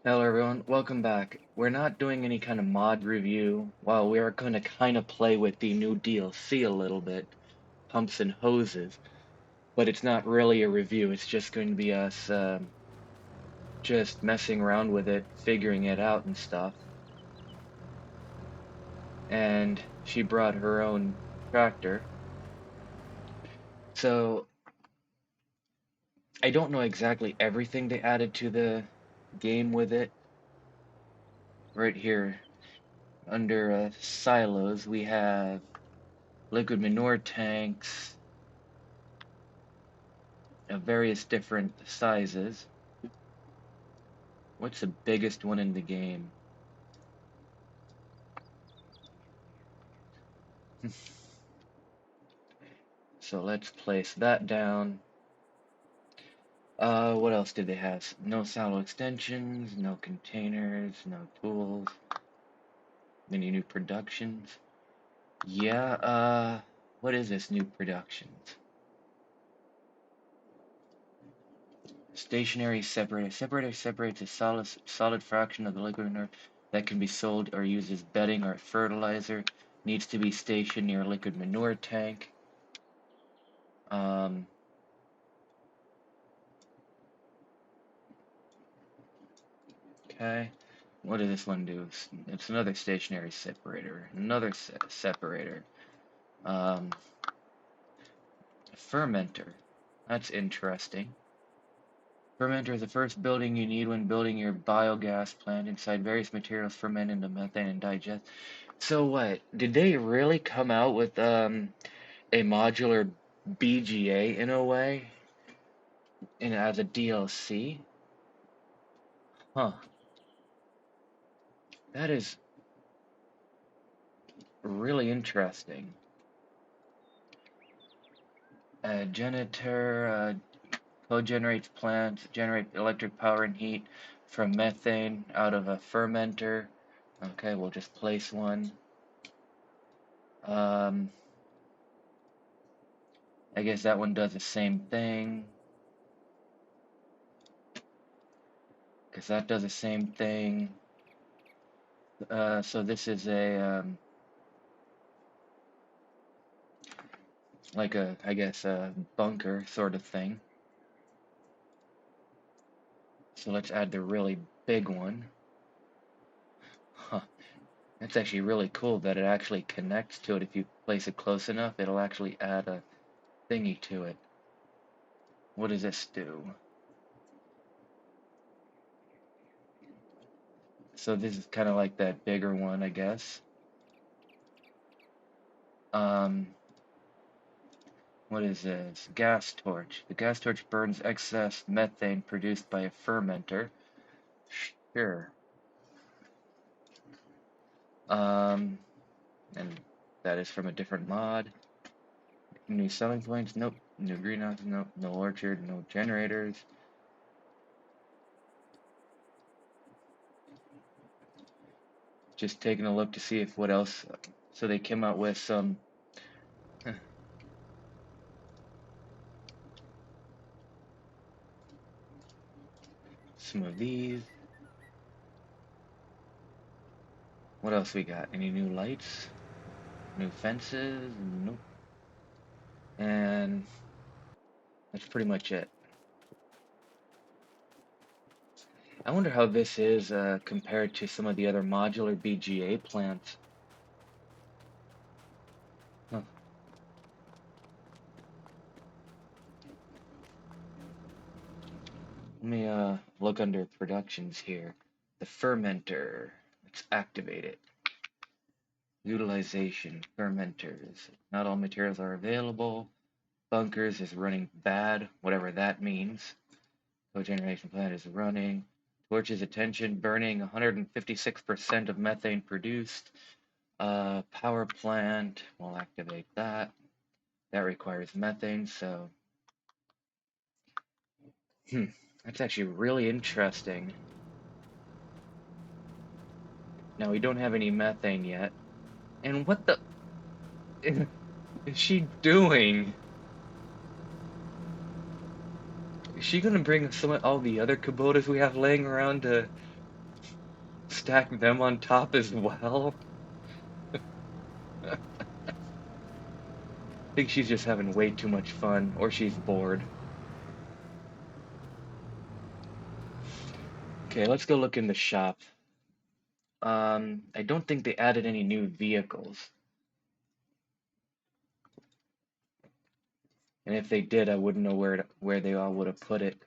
Hello everyone, welcome back. We're not doing any kind of mod review, while we are going to kind of play with the new DLC a little bit, Pumps and Hoses, but it's not really a review, it's just going to be us just messing around with it, figuring it out and stuff. And she brought her own tractor. So, I don't know exactly everything they added to the game with it. Right here, under silos, we have liquid manure tanks of various different sizes. What's the biggest one in the game? So let's place that down. What else did they have? No silo extensions, no containers, no tools. Any new productions? Yeah, what is this new productions? Stationary separator. Separator separates a solid fraction of the liquid manure that can be sold or used as bedding or fertilizer. Needs to be stationed near a liquid manure tank. Okay. What does this one do? It's another stationary separator. Another separator. Um, Fermenter. That's interesting. Fermenter is the first building you need when building your biogas plant. Inside, various materials ferment into methane and digest. So what? Did they really come out with a modular BGA in a way, and as a DLC? Huh. That is really interesting. Janitor co-generates plants, generate electric power and heat from methane out of a fermenter. Okay, we'll just place one. I guess that one does the same thing. Because that does the same thing. So this is a, like a, I guess, a bunker sort of thing. So let's add the really big one. Huh. That's actually really cool that it actually connects to it. If you place it close enough, it'll actually add a thingy to it. What does this do? So this is kind of like that bigger one, I guess. Um, what is this? Gas torch. The gas torch burns excess methane produced by a fermenter. Sure. And that is from a different mod. New selling points? Nope. New greenhouse? Nope. No orchard? No generators. Just taking a look to see if what else. So they came out with some. Some of these. What else we got? Any new lights? New fences? Nope. And that's pretty much it. I wonder how this is compared to some of the other modular BGA plants. Huh. Let me look under productions here. The fermenter. Let's activate it. Utilization. Fermenters. Not all materials are available. Bunkers is running bad, whatever that means. Cogeneration plant is running. Torches attention, burning 156% of methane produced. Power plant, we'll activate that. That requires methane, so that's actually really interesting. Now we don't have any methane yet. And what the is she doing? Is she gonna bring some all the other Kubotas we have laying around to stack them on top as well? I think she's just having way too much fun, or she's bored. Okay, let's go look in the shop. I don't think they added any new vehicles. And if they did, I wouldn't know where they all would have put it.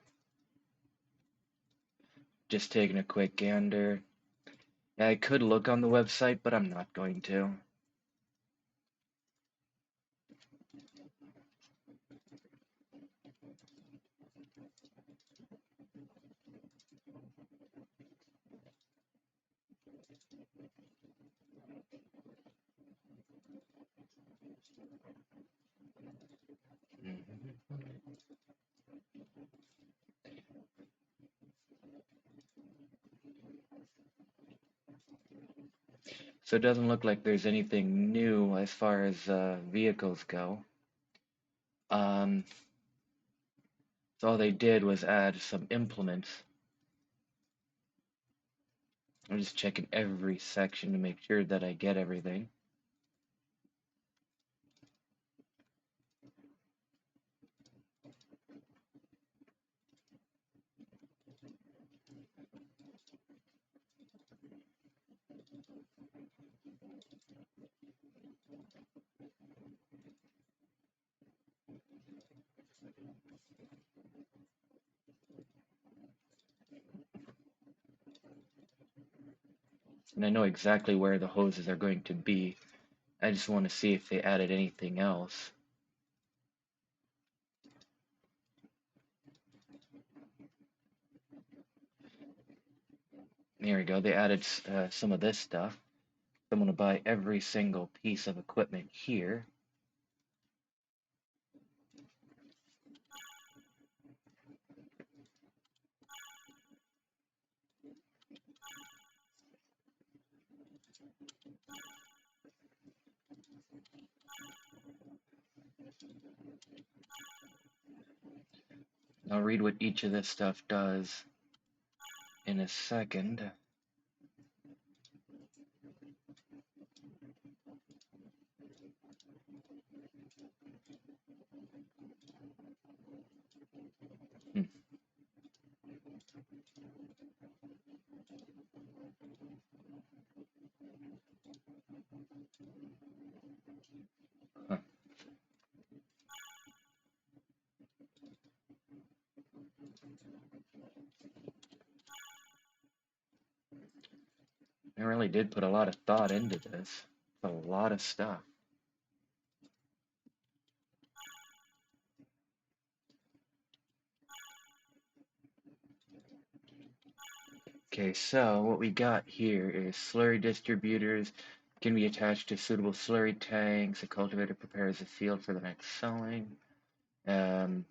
Just taking a quick gander. Yeah, I could look on the website, but I'm not going to. So it doesn't look like there's anything new as far as vehicles go. So all they did was add some implements. I'm just checking every section to make sure that I get everything. And I know exactly where the hoses are going to be. I just want to see if they added anything else. There we go. They added some of this stuff. I'm going to buy every single piece of equipment here. I'll read what each of this stuff does in a second. Hmm. Huh. I really did put a lot of thought into this. A lot of stuff. Okay, so what we got here is slurry distributors can be attached to suitable slurry tanks. A cultivator prepares the field for the next sowing. Um,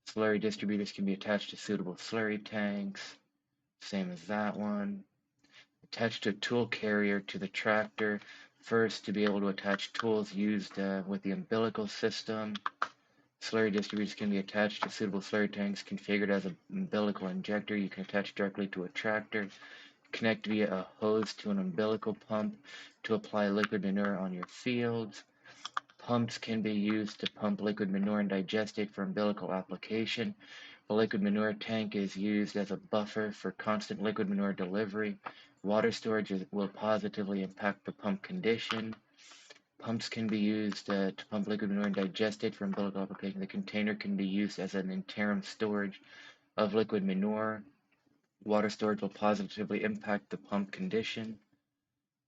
Slurry distributors can be attached to suitable slurry tanks. Same as that one. Attached to a tool carrier to the tractor. First, to be able to attach tools used with the umbilical system. Slurry distributors can be attached to suitable slurry tanks configured as an umbilical injector. You can attach directly to a tractor. Connect via a hose to an umbilical pump to apply liquid manure on your fields. Pumps can be used to pump liquid manure and digestate for umbilical application. The liquid manure tank is used as a buffer for constant liquid manure delivery. Water storage will positively impact the pump condition. Pumps can be used to pump liquid manure and digestate for umbilical application. The container can be used as an interim storage of liquid manure. Water storage will positively impact the pump condition.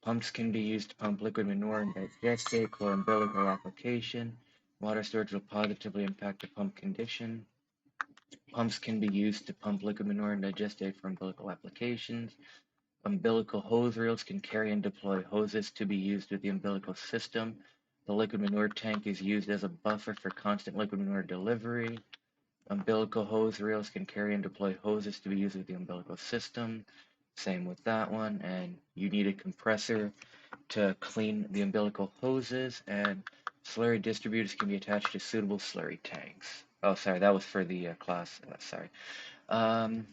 Pumps can be used to pump liquid manure and digestate for umbilical application. Water storage will positively impact the pump condition. Pumps can be used to pump liquid manure and digestate for umbilical applications. Umbilical hose reels can carry and deploy hoses to be used with the umbilical system. The liquid manure tank is used as a buffer for constant liquid manure delivery. Umbilical hose reels can carry and deploy hoses to be used with the umbilical system. Same with that one. And you need a compressor to clean the umbilical hoses. And slurry distributors can be attached to suitable slurry tanks. Oh, sorry, that was for the class. Sorry. Um,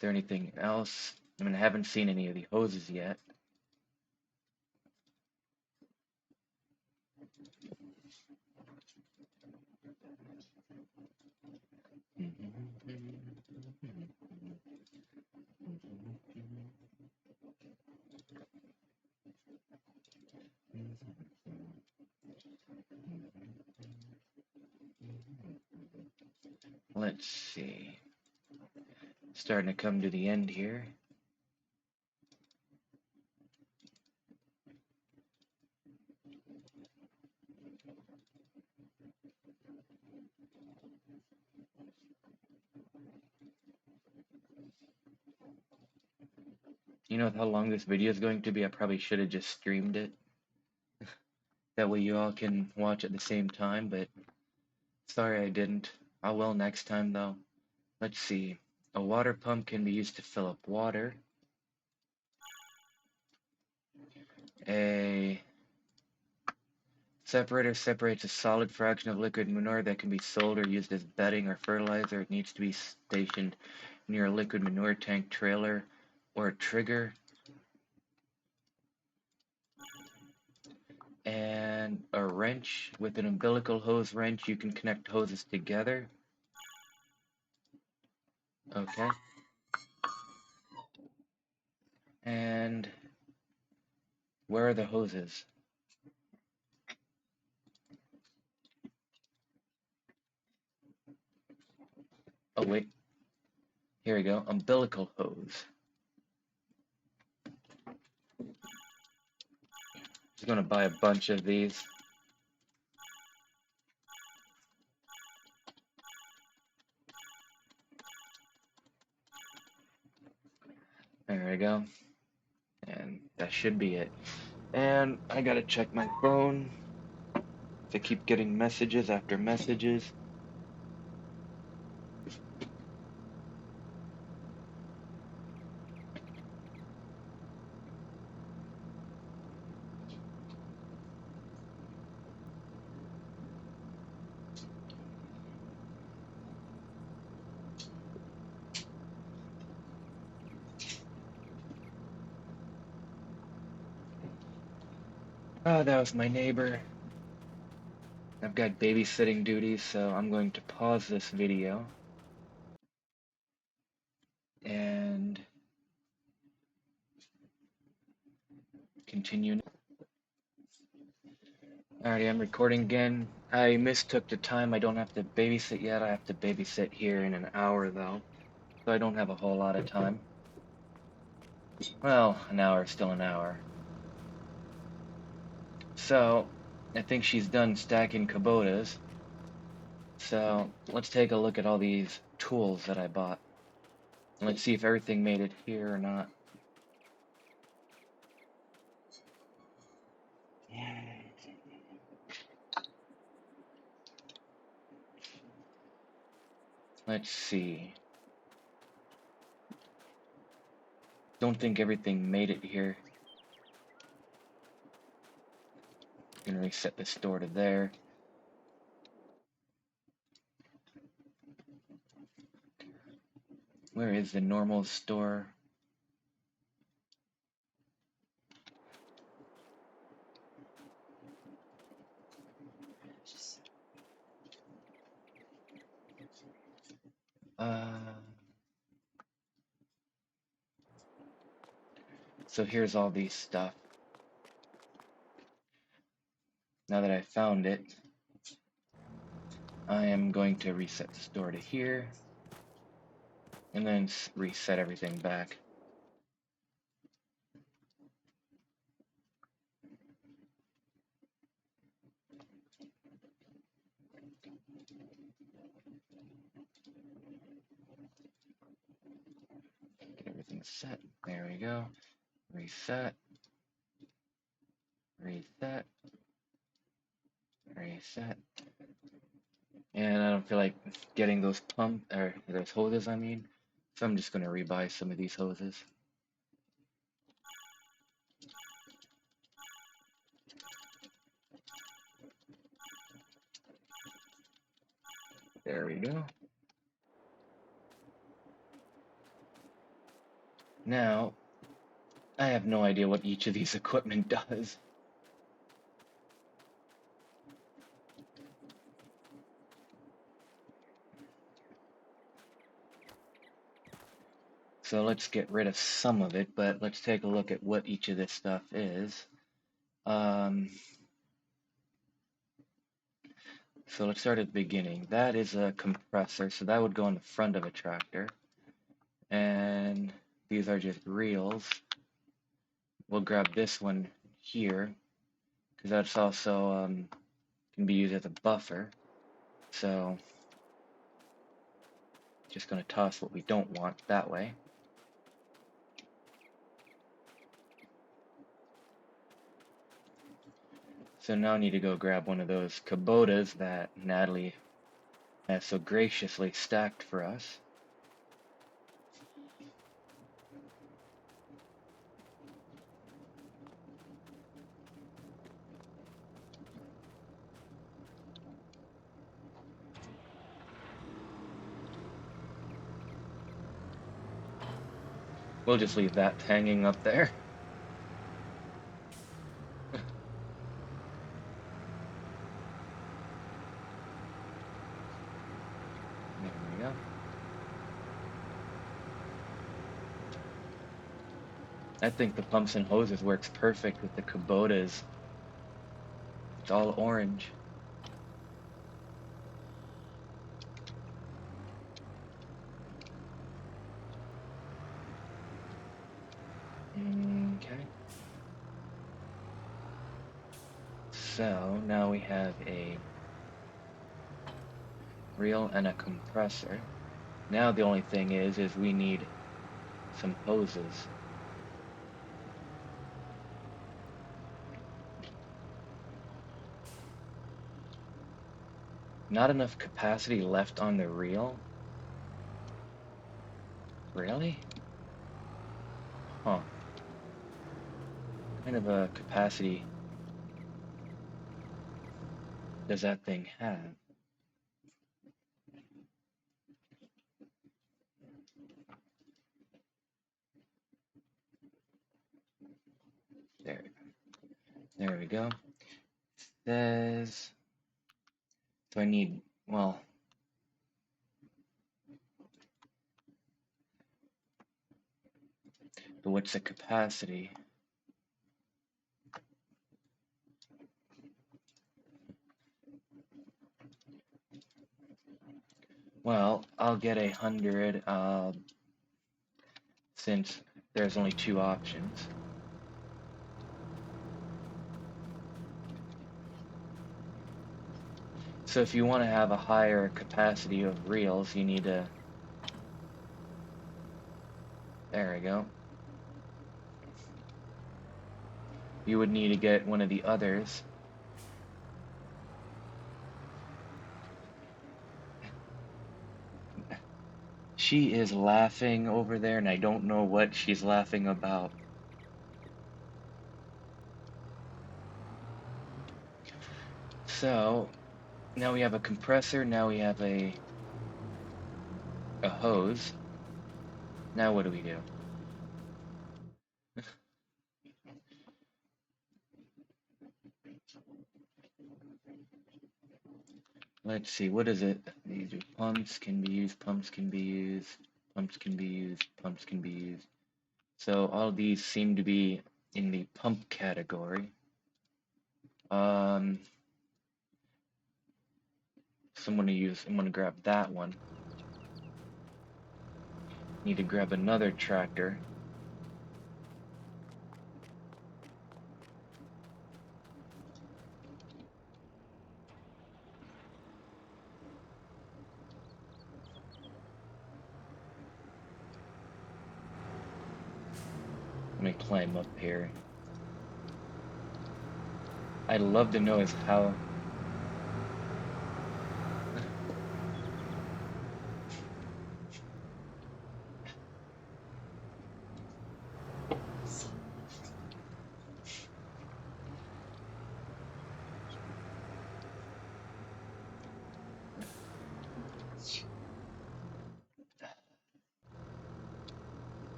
Is there anything else? I mean, I haven't seen any of the hoses yet. Let's see. Starting to come to the end here. You know how long this video is going to be? I probably should have just streamed it. That way you all can watch at the same time, but sorry I didn't. I will next time though. Let's see. A water pump can be used to fill up water. A separator separates a solid fraction of liquid manure that can be sold or used as bedding or fertilizer. It needs to be stationed near a liquid manure tank, trailer, or a trigger. And a wrench. With an umbilical hose wrench, you can connect hoses together. Okay. And where are the hoses? Oh, wait. Here we go. Umbilical hose. Just gonna buy a bunch of these. There we go. And that should be it. And I gotta check my phone. I keep getting messages after messages. Oh, that was my neighbor. I've got babysitting duties, so I'm going to pause this video and continue. Alrighty, I'm recording again. I mistook the time. I don't have to babysit yet. I have to babysit here in an hour, though. So I don't have a whole lot of time. Well, an hour is still an hour. So, I think she's done stacking Kubotas. So, let's take a look at all these tools that I bought. Let's see if everything made it here or not. Let's see. Don't think everything made it here. Gonna reset the store to there. Where is the normal store? So here's all these stuff. Now that I found it, I am going to reset the store to here, and then reset everything back. Get everything set. There we go. Reset. Reset. Reset. And I don't feel like getting those those hoses, I mean. So I'm just gonna rebuy some of these hoses. There we go. Now, I have no idea what each of these equipment does. So let's get rid of some of it, but let's take a look at what each of this stuff is. So let's start at the beginning. That is a compressor, so that would go on the front of a tractor. And these are just reels. We'll grab this one here, because that's also can be used as a buffer. So just going to toss what we don't want that way. So now I need to go grab one of those Kubotas that Natalie has so graciously stacked for us. We'll just leave that hanging up there. There we go. I think the pumps and hoses works perfect with the Kubotas. It's all orange. Okay. So now we have a reel and a compressor. Now the only thing is we need some hoses. Not enough capacity left on the reel? Really? Huh. What kind of a capacity does that thing have? There we go. Says, so I need, well, but what's the capacity? Well, I'll get 100, since there's only two options. So if you want to have a higher capacity of reels, you need to, there we go. You would need to get one of the others. She is laughing over there, and I don't know what she's laughing about. So, now we have a compressor, now we have a hose. Now what do we do? Let's see, what is it? These are pumps can be used, pumps can be used, pumps can be used, pumps can be used. So all these seem to be in the pump category. I'm gonna grab that one. Need to grab another tractor. Let me climb up here. I'd love to know is how.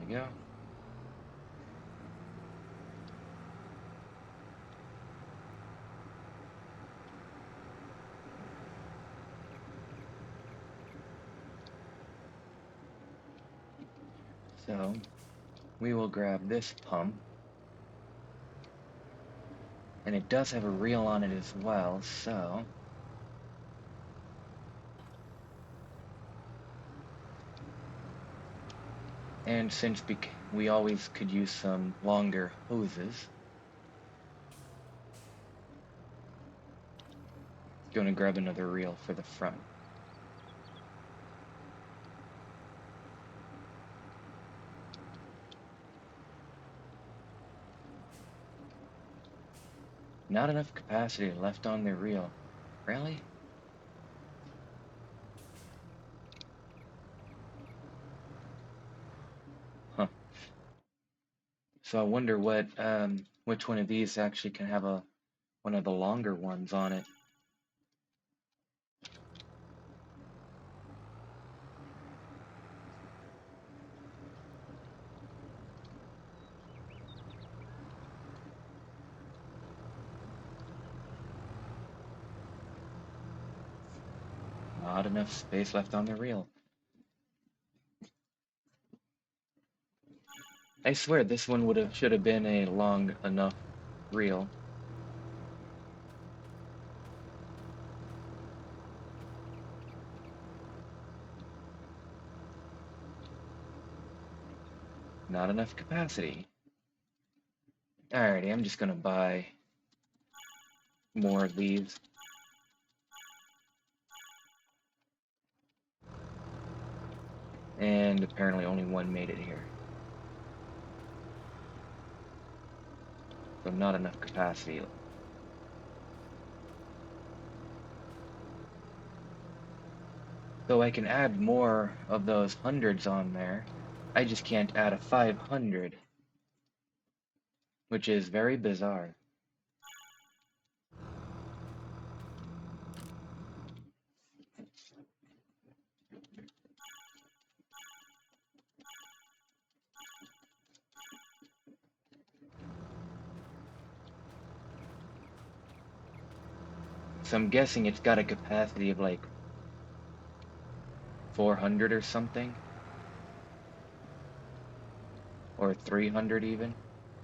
we go. So, we will grab this pump. And it does have a reel on it as well, so... And since we always could use some longer hoses, going to grab another reel for the front. Not enough capacity left on the reel. Really? Huh. So I wonder which one of these actually can have one of the longer ones on it. Not enough space left on the reel. I swear this one should have been a long enough reel. Not enough capacity. Alrighty, I'm just gonna buy more of these. And apparently only one made it here. So not enough capacity. So I can add more of those hundreds on there. I just can't add a 500. Which is very bizarre. So I'm guessing it's got a capacity of like 400 or something. Or 300 even.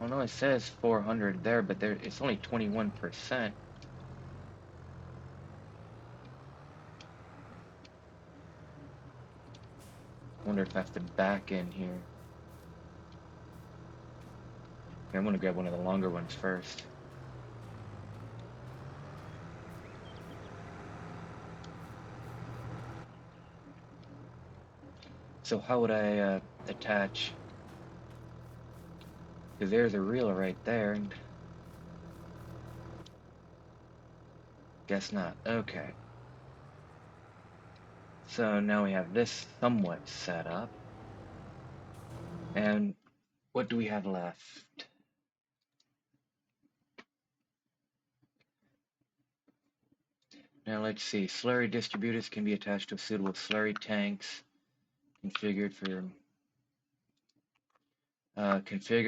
Oh no, it says 400 there, but it's only 21%. Wonder if I have to back in here. Here, I'm gonna grab one of the longer ones first. So how would I attach? Because there's a reel right there, and guess not. Okay. So now we have this somewhat set up. And what do we have left? Now let's see. Slurry distributors can be attached to suitable slurry tanks, configured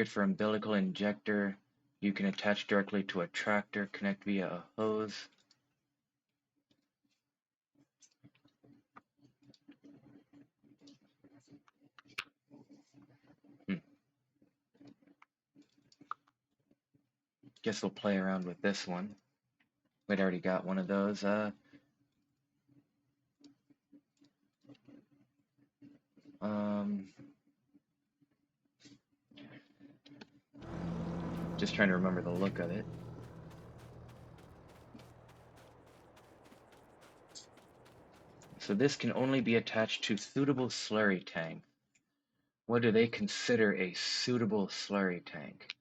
for umbilical injector. You can attach directly to a tractor, connect via a hose. Guess we'll play around with this one. We'd already got one of those. Just trying to remember the look of it. So this can only be attached to suitable slurry tank. What do they consider a suitable slurry tank?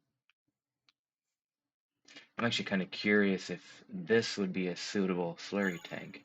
I'm actually kind of curious if this would be a suitable slurry tank.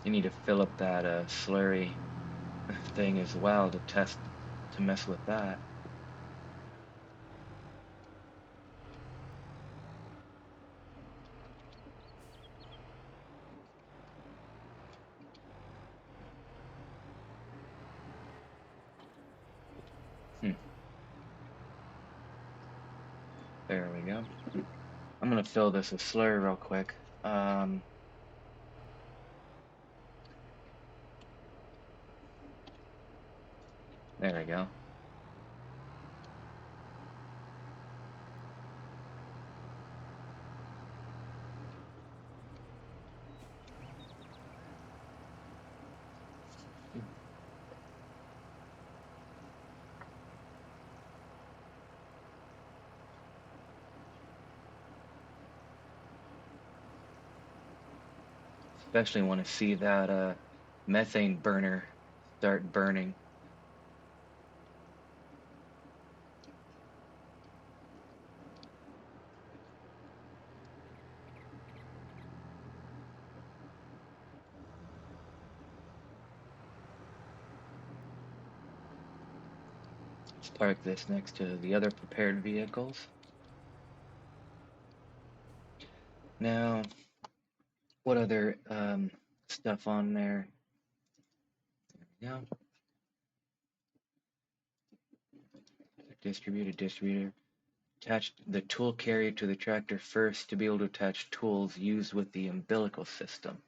You need to fill up that slurry thing as well to mess with that. There we go. I'm gonna fill this with slurry real quick. There we go. Especially want to see that methane burner start burning. Let's park this next to the other prepared vehicles. Now, what other stuff on there? Yeah. Distributor. Attach the tool carrier to the tractor first to be able to attach tools used with the umbilical system.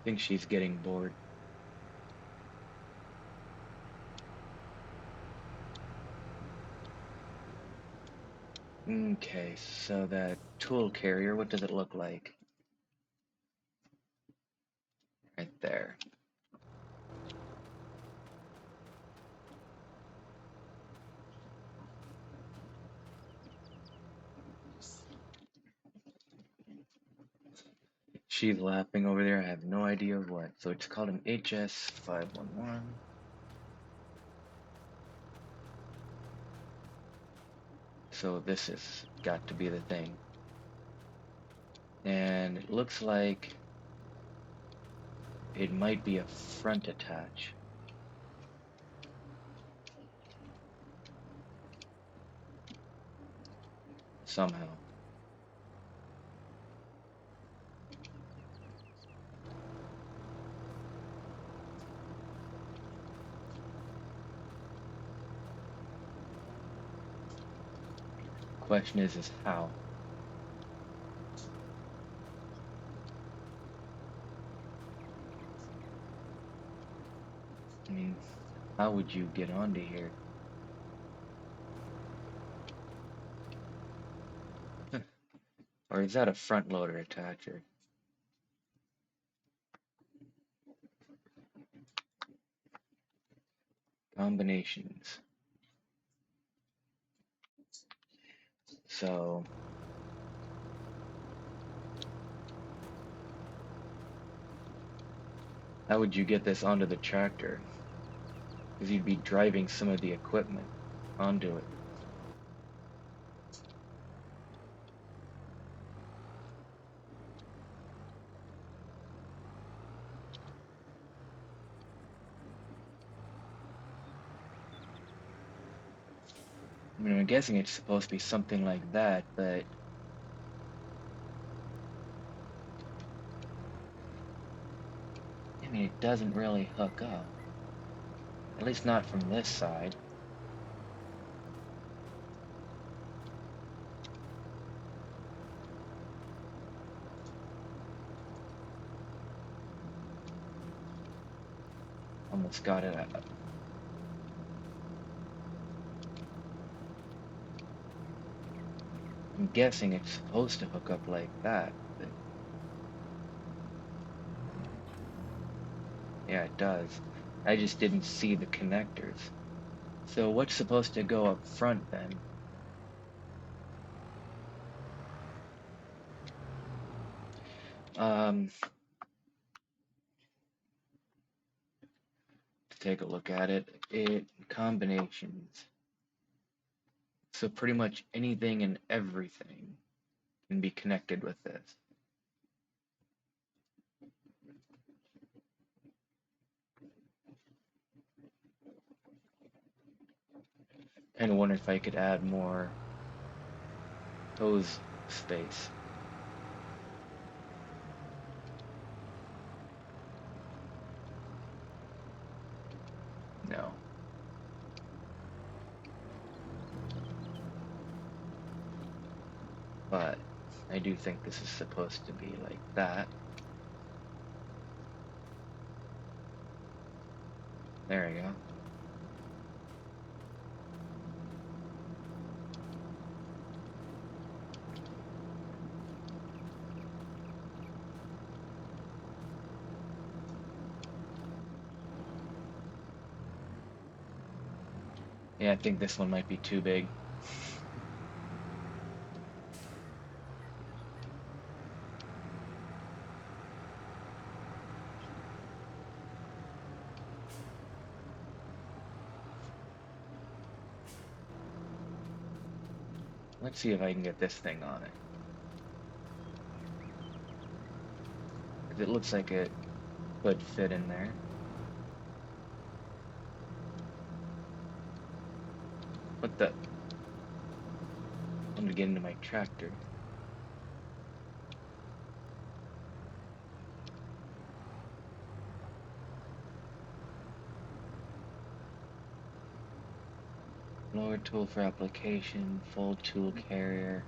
I think she's getting bored. Okay, so that tool carrier, what does it look like? Right there. She's laughing over there. I have no idea what. So it's called an HS511. So this has got to be the thing. And it looks like it might be a front attach. Somehow. Question is how? I mean, how would you get onto here? Or is that a front loader attacher? Combinations. So how would you get this onto the tractor? Because you'd be driving some of the equipment onto it. I mean, I'm guessing it's supposed to be something like that, but I mean, it doesn't really hook up. At least not from this side. Almost got it up. I'm guessing it's supposed to hook up like that, but Yeah, it does. I just didn't see the connectors. So what's supposed to go up front then? To take a look at it, combinations. So pretty much anything and everything can be connected with this. Kind of wonder if I could add more hose space. No. But I do think this is supposed to be like that. There we go. Yeah, I think this one might be too big. Let's see if I can get this thing on it. 'Cause it looks like it could fit in there. What the? I'm gonna get into my tractor. Lower tool for application, full tool carrier.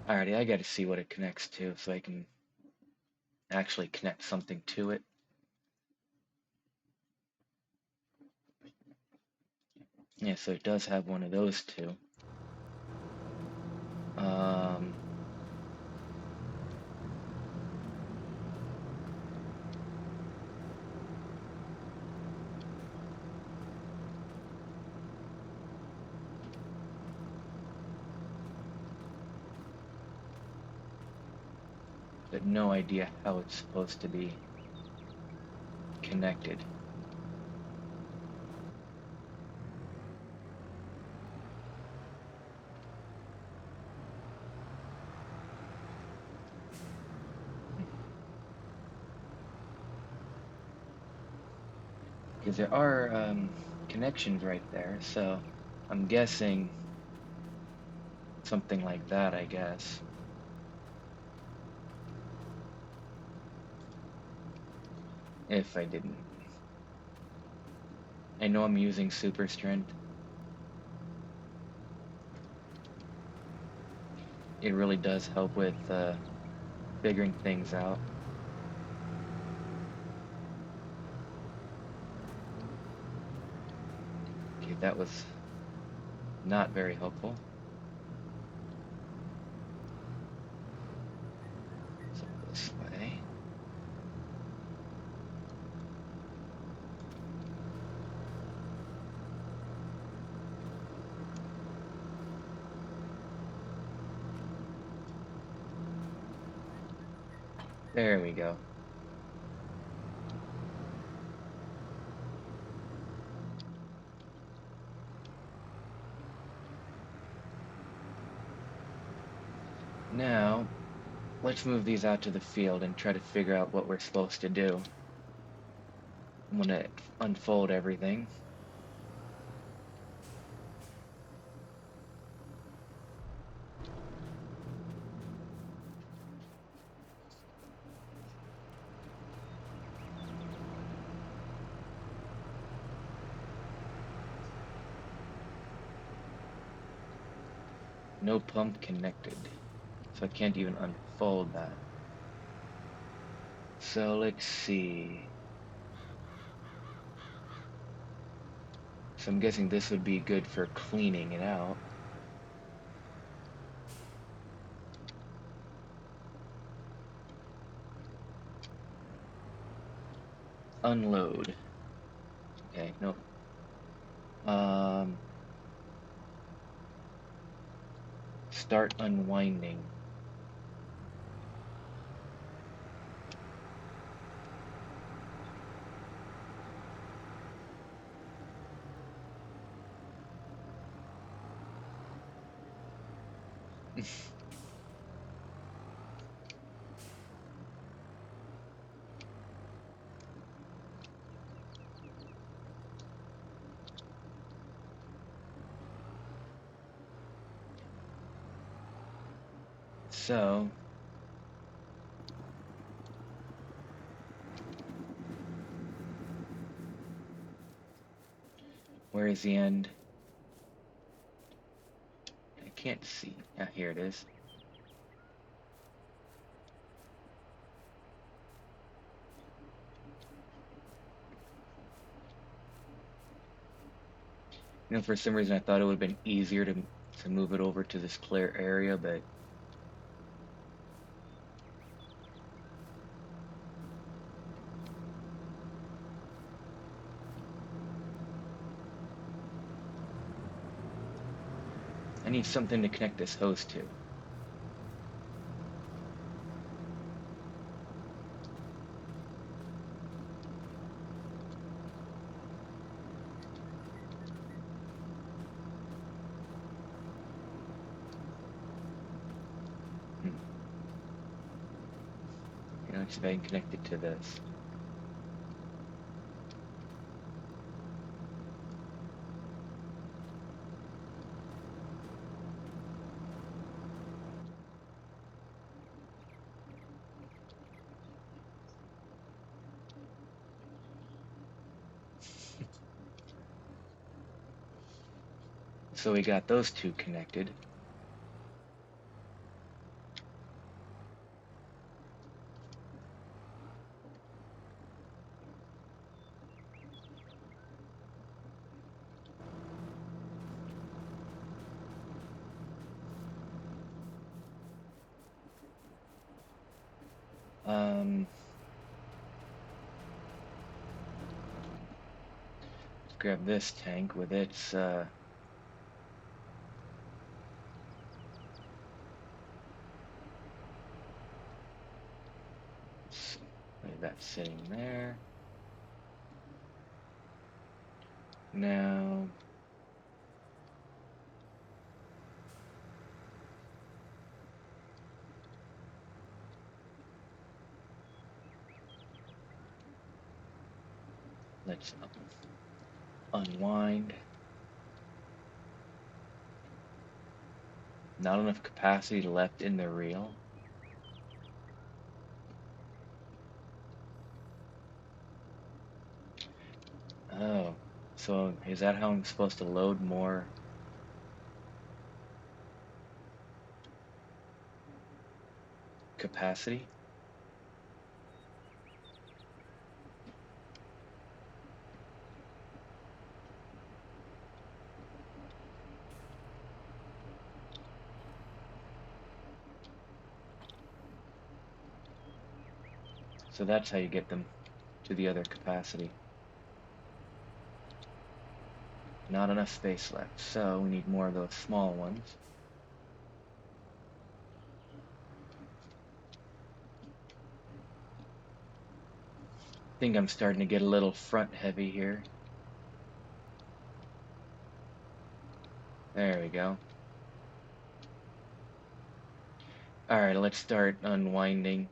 Alrighty, I gotta see what it connects to so I can actually connect something to it. Yeah, so it does have one of those two. But no idea how it's supposed to be connected. Because there are connections right there, so I'm guessing something like that, I guess. If I didn't. I know I'm using super strength. It really does help with figuring things out. Okay, that was not very helpful. So this way. There we go. Now, let's move these out to the field and try to figure out what we're supposed to do. I'm gonna unfold everything. No pump connected. So I can't even unfold that. So let's see. So I'm guessing this would be good for cleaning it out. Unload. Okay, no. Start unwinding. So, where is the end? I can't see. Ah, here it is. You know, for some reason I thought it would have been easier to move it over to this clear area, but I need something to connect this hose to. Hmm. You know, let's see if I can connect it to this. So we got those two connected. Let's grab this tank with its leave that sitting there. Now let's unwind. Not enough capacity left in the reel. Oh, so is that how I'm supposed to load more capacity? So that's how you get them to the other capacity. Not enough space left, so we need more of those small ones. I think I'm starting to get a little front heavy here. There we go. Alright, let's start unwinding.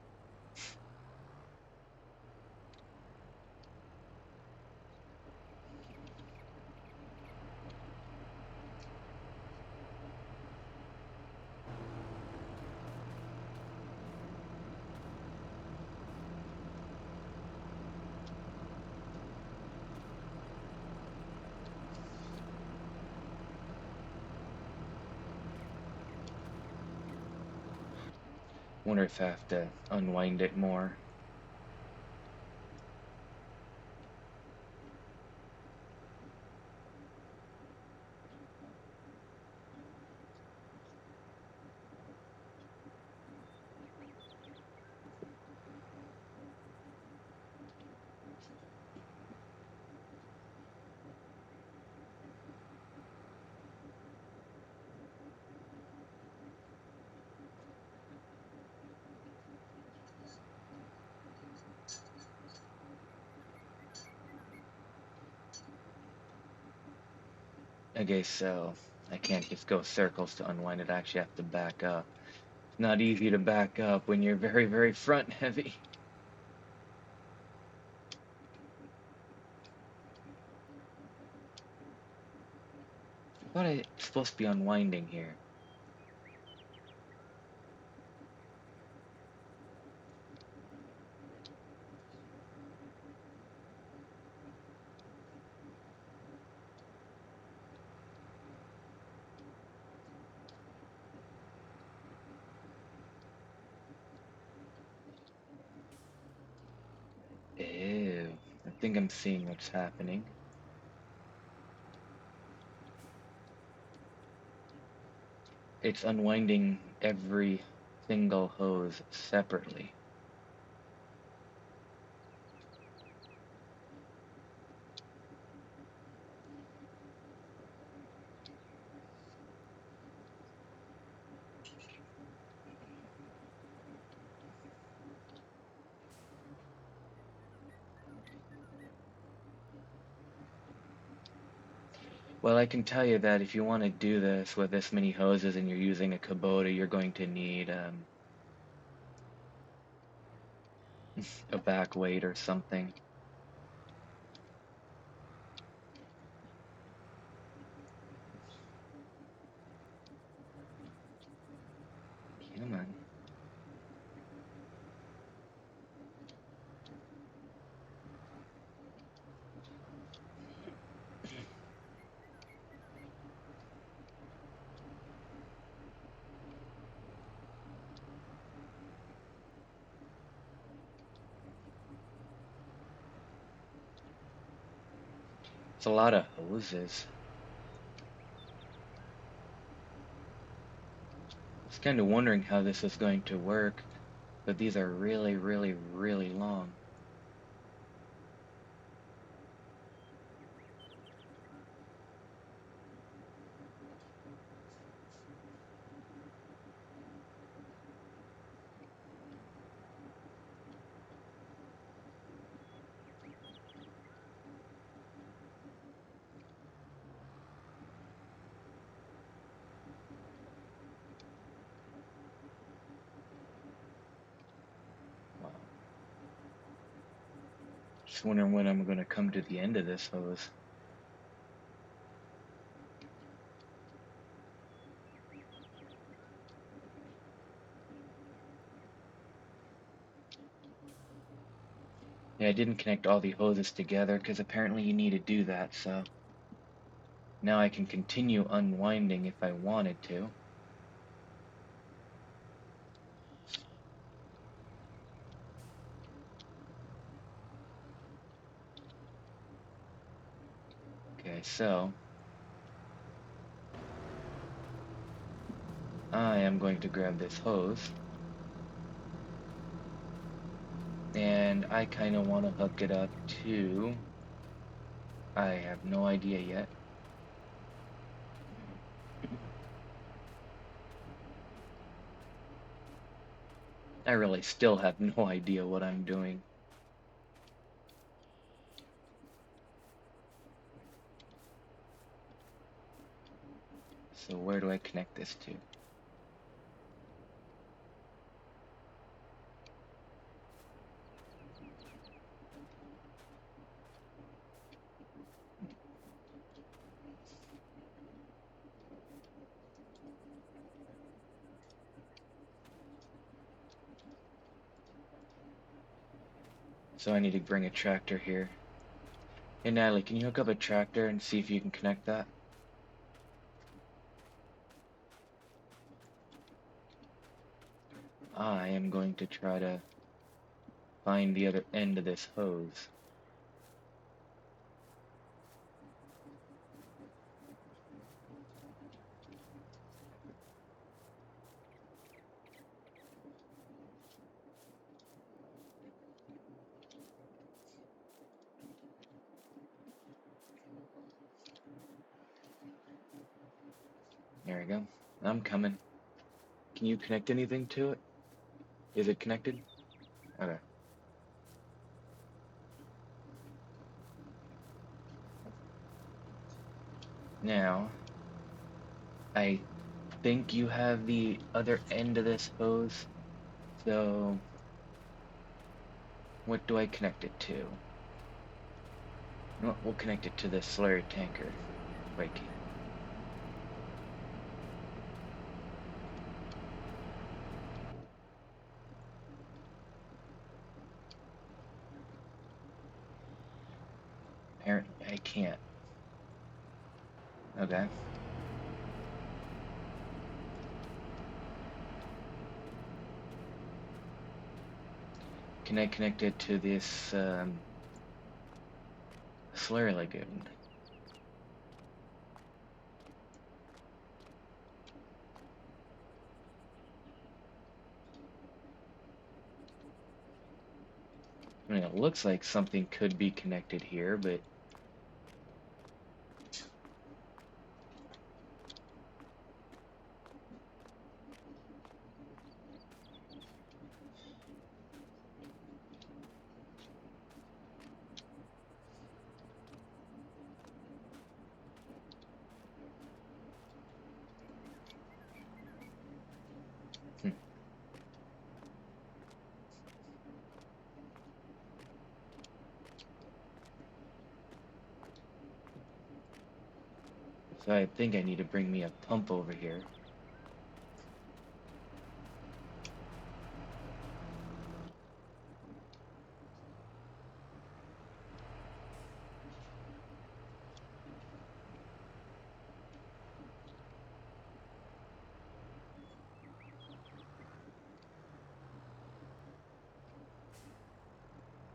Wonder if I have to unwind it more. Okay, so I can't just go circles to unwind it. I actually have to back up. It's not easy to back up when you're very, very front heavy. I thought it's supposed to be unwinding here. Ew, I think I'm seeing what's happening. It's unwinding every single hose separately. Well, I can tell you that if you want to do this with this many hoses and you're using a Kubota, you're going to need a back weight or something. Come on. It's a lot of hoses. I was kind of wondering how this is going to work, but these are really, really, really long. Wow. Just wondering when I'm going to come to the end of this hose. Yeah, I didn't connect all the hoses together because apparently you need to do that, so now I can continue unwinding if I wanted to. Okay, so I am going to grab this hose, and I kind of want to hook it up to, I have no idea yet. I really still have no idea what I'm doing. So where do I connect this to? So I need to bring a tractor here. Hey Natalie, can you hook up a tractor and see if you can connect that? I am going to try to find the other end of this hose. There we go. I'm coming. Can you connect anything to it? Is it connected? Okay. Now, I think you have the other end of this hose, so what do I connect it to? We'll connect it to the slurry tanker if I can. Apparently I can't. Okay. Can I connect it to this slurry lagoon? I mean, it looks like something could be connected here, but hmm. So I think I need to bring me a pump over here.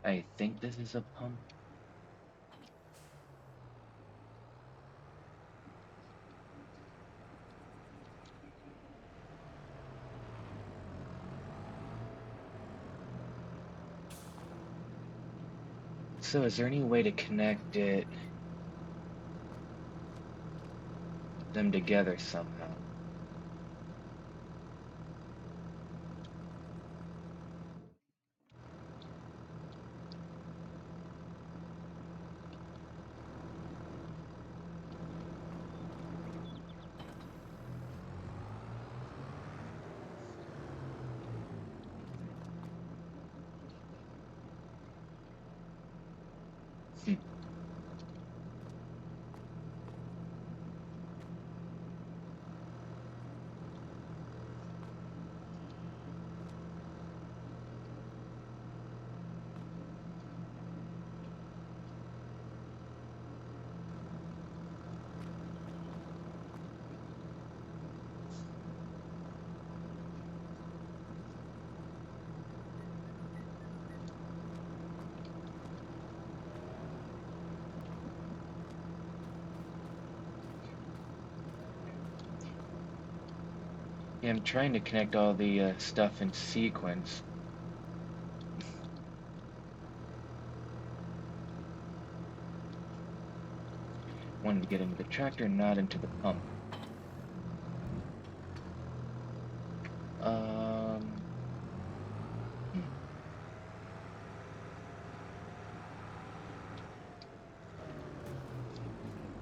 I think this is a pump. So is there any way to connect them together somehow? Hmm. Yeah, I'm trying to connect all the stuff in sequence. Wanted to get into the tractor, not into the pump. Um, hmm.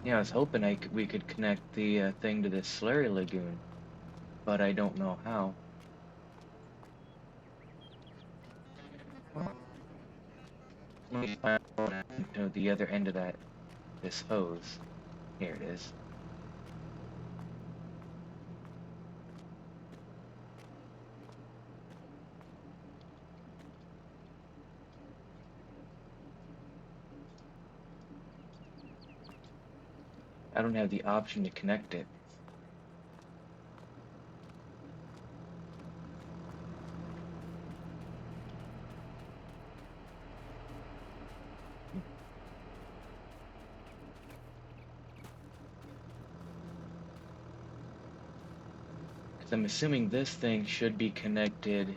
Yeah, I was hoping we could connect the thing to this slurry lagoon, but I don't know how. Let me find out the other end of this hose. Here it is. I don't have the option to connect it. Because I'm assuming this thing should be connected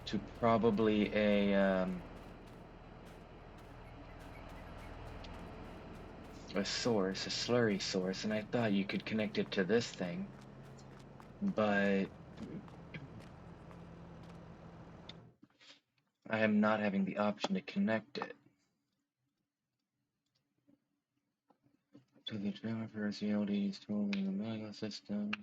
to probably a source, a slurry source, and I thought you could connect it to this thing, but I am not having the option to connect it. So the developers the LDs tool in the manual systems.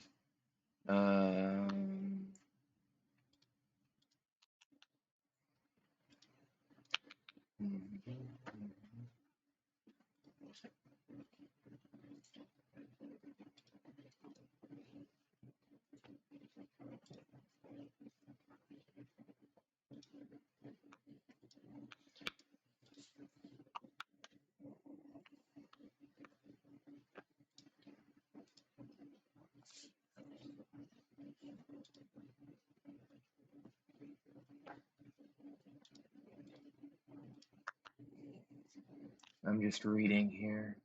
I'm just reading here.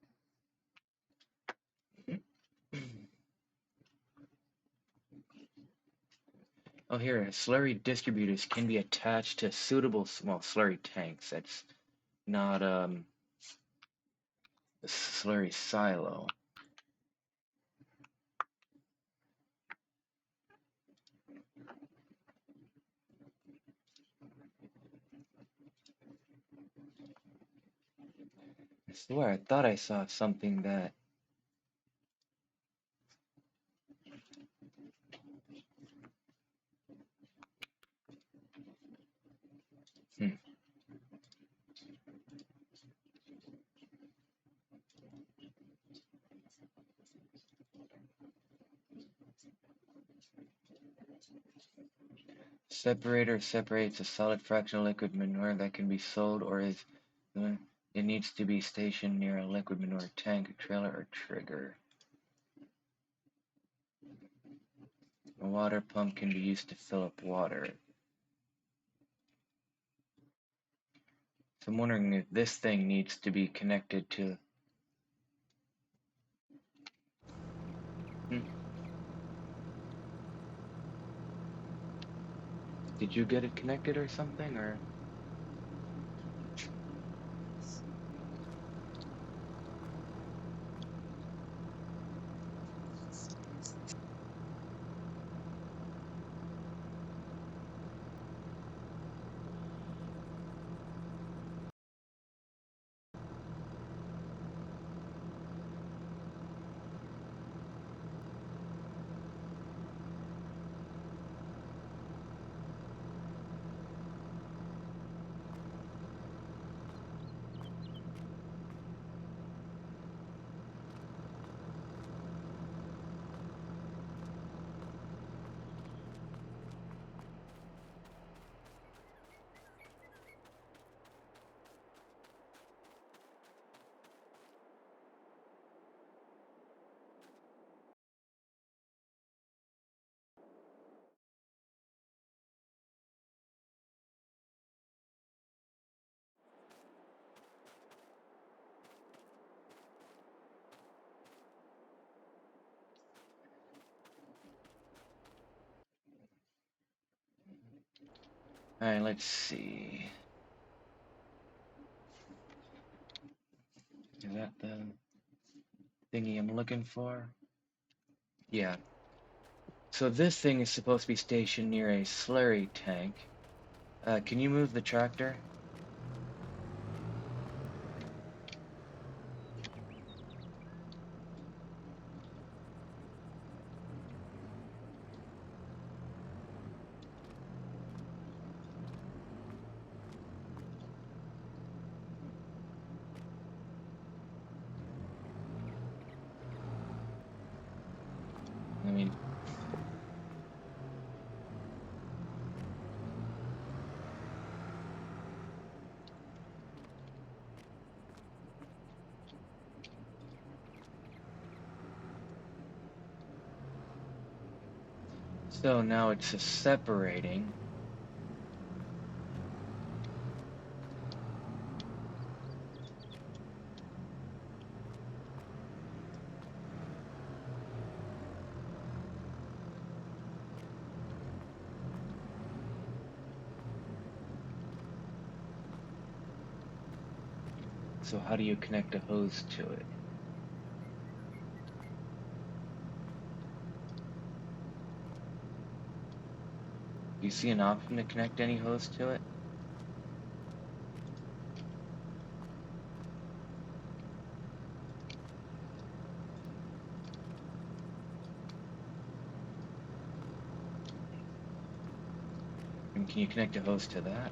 Oh, here, slurry distributors can be attached to suitable small slurry tanks. That's not a slurry silo. I swear, I thought I saw something that. Hmm. Separator separates a solid fractional liquid manure that can be sold or is. It needs to be stationed near a liquid manure tank, trailer, or trigger. A water pump can be used to fill up water. So I'm wondering if this thing needs to be connected to. Did you get it connected or something, or? Alright, let's see. Is that the thingy I'm looking for? Yeah. So this thing is supposed to be stationed near a slurry tank. Can you move the tractor? I mean, so now it's a separating. So how do you connect a hose to it? Do you see an option to connect any hose to it? Can you connect a hose to that?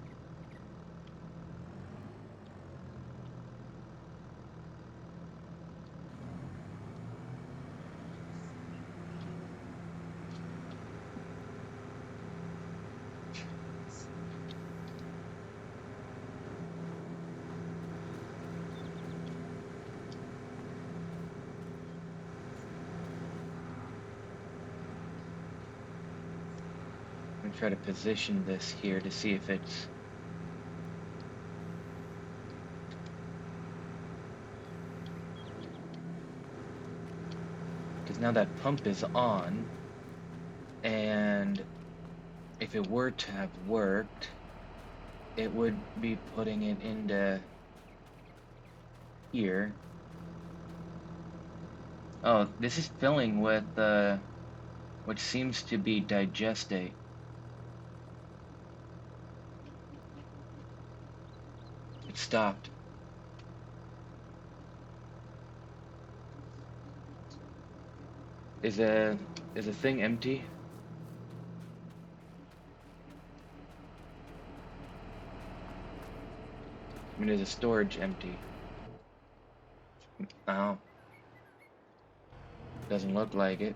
I'm gonna try to position this here to see if it's... Because now that pump is on, and if it were to have worked, it would be putting it into here. Oh, this is filling with what seems to be digestate. It stopped. Is a thing empty? I mean, is a storage empty? Oh, doesn't look like it.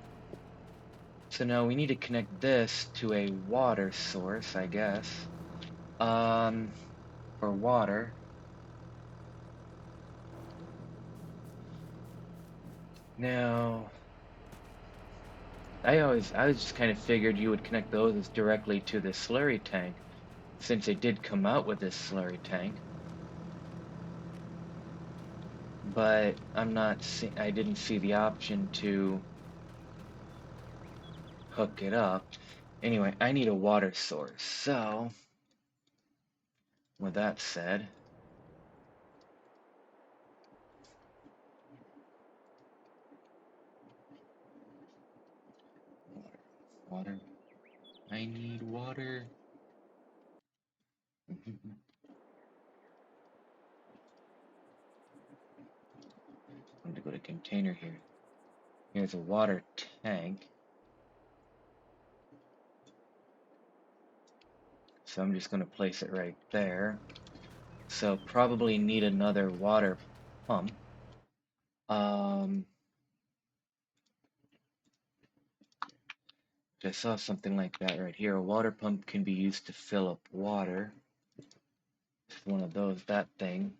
So now we need to connect this to a water source, I guess. For water. Now, I just kind of figured you would connect those directly to the slurry tank, since it did come out with this slurry tank. But I didn't see the option to hook it up. Anyway, I need a water source. So, with that said, water. I need water. I'm gonna go to container here. Here's a water tank. So I'm just gonna place it right there. So probably need another water pump. I saw something like that right here. A water pump can be used to fill up water. It's one of those, that thing.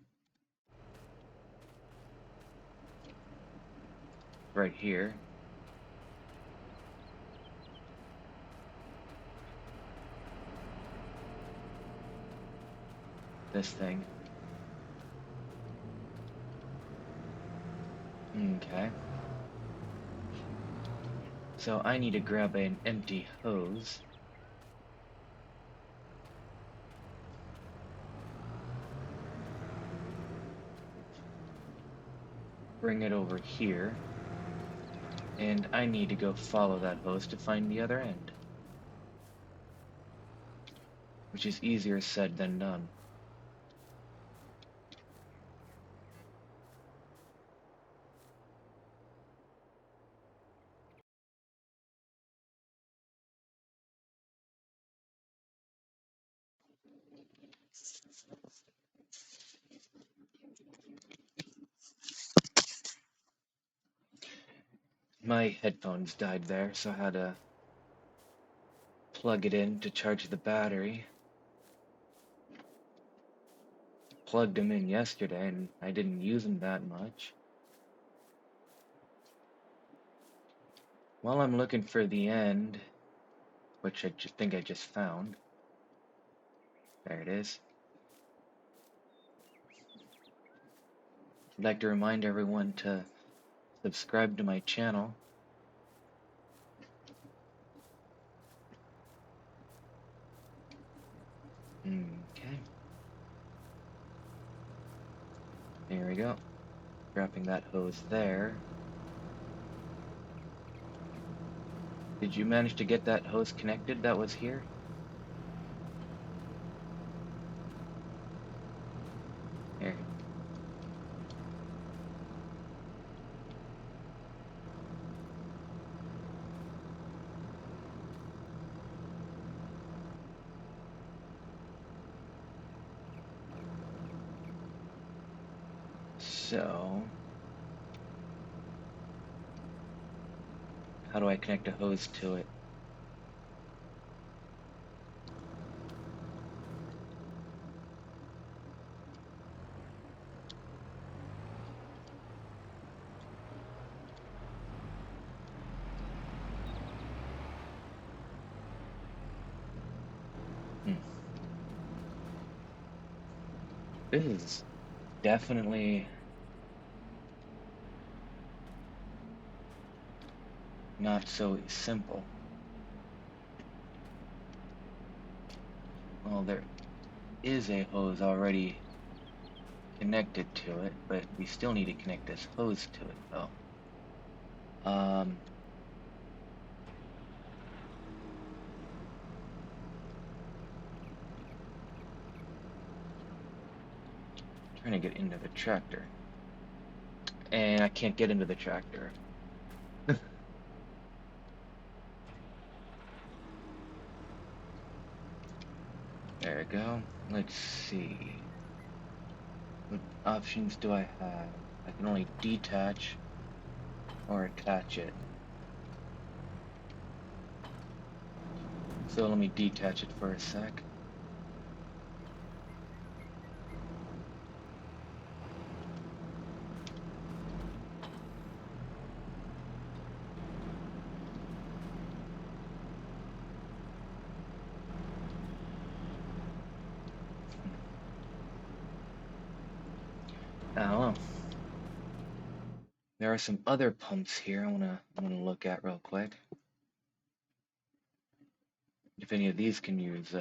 Right here. This thing. Okay. So I need to grab an empty hose. Bring it over here. And I need to go follow that hose to find the other end. Which is easier said than done. My headphones died there, so I had to plug it in to charge the battery. Plugged them in yesterday and I didn't use them that much. While I'm looking for the end, which I think I just found. There it is. I'd like to remind everyone to subscribe to my channel. Okay. There we go. Wrapping that hose there. Did you manage to get that hose connected that was here? Here. So, how do I connect a hose to it? Hmm. This is definitely not so simple. Well, there is a hose already connected to it, but we still need to connect this hose to it, though. Trying to get into the tractor. And I can't get into the tractor. There we go. Let's see. What options do I have? I can only detach or attach it. So let me detach it for a sec. I don't know. There are some other pumps here I wanna look at real quick. If any of these can use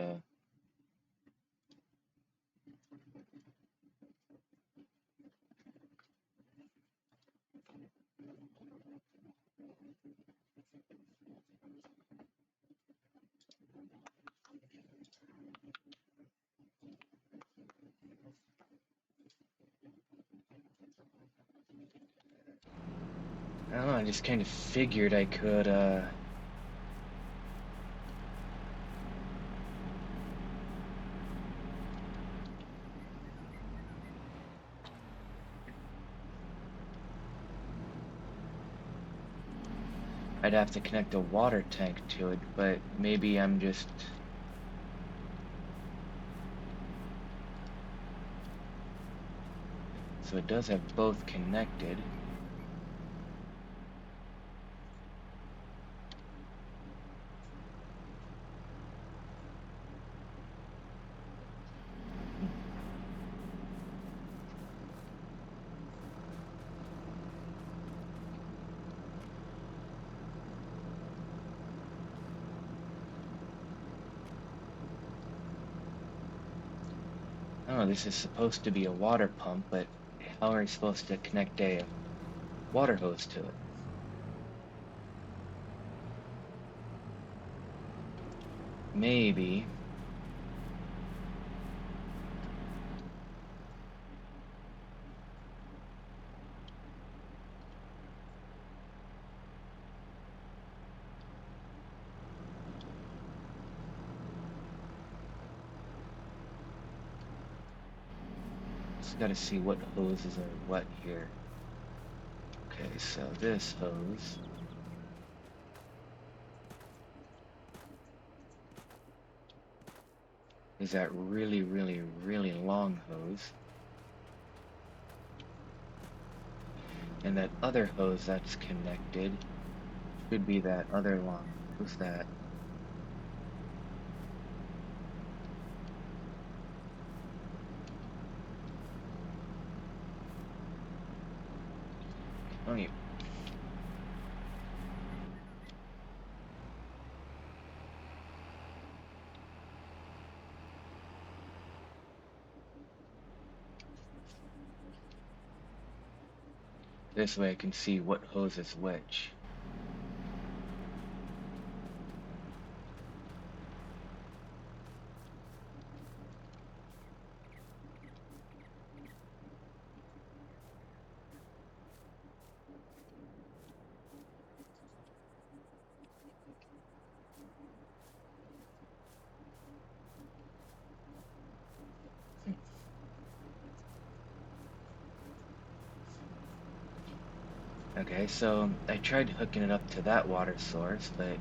I don't know, I just kind of figured I could I'd have to connect a water tank to it, but maybe I'm just so it does have both connected. Oh, this is supposed to be a water pump, but how are you supposed to connect a water hose to it? Maybe. Just gotta see what hoses are what here. Okay, so this hose is that really, really, really long hose. And that other hose that's connected should be that other long hose that oh, this way I can see what hose is which. Okay, so I tried hooking it up to that water source, but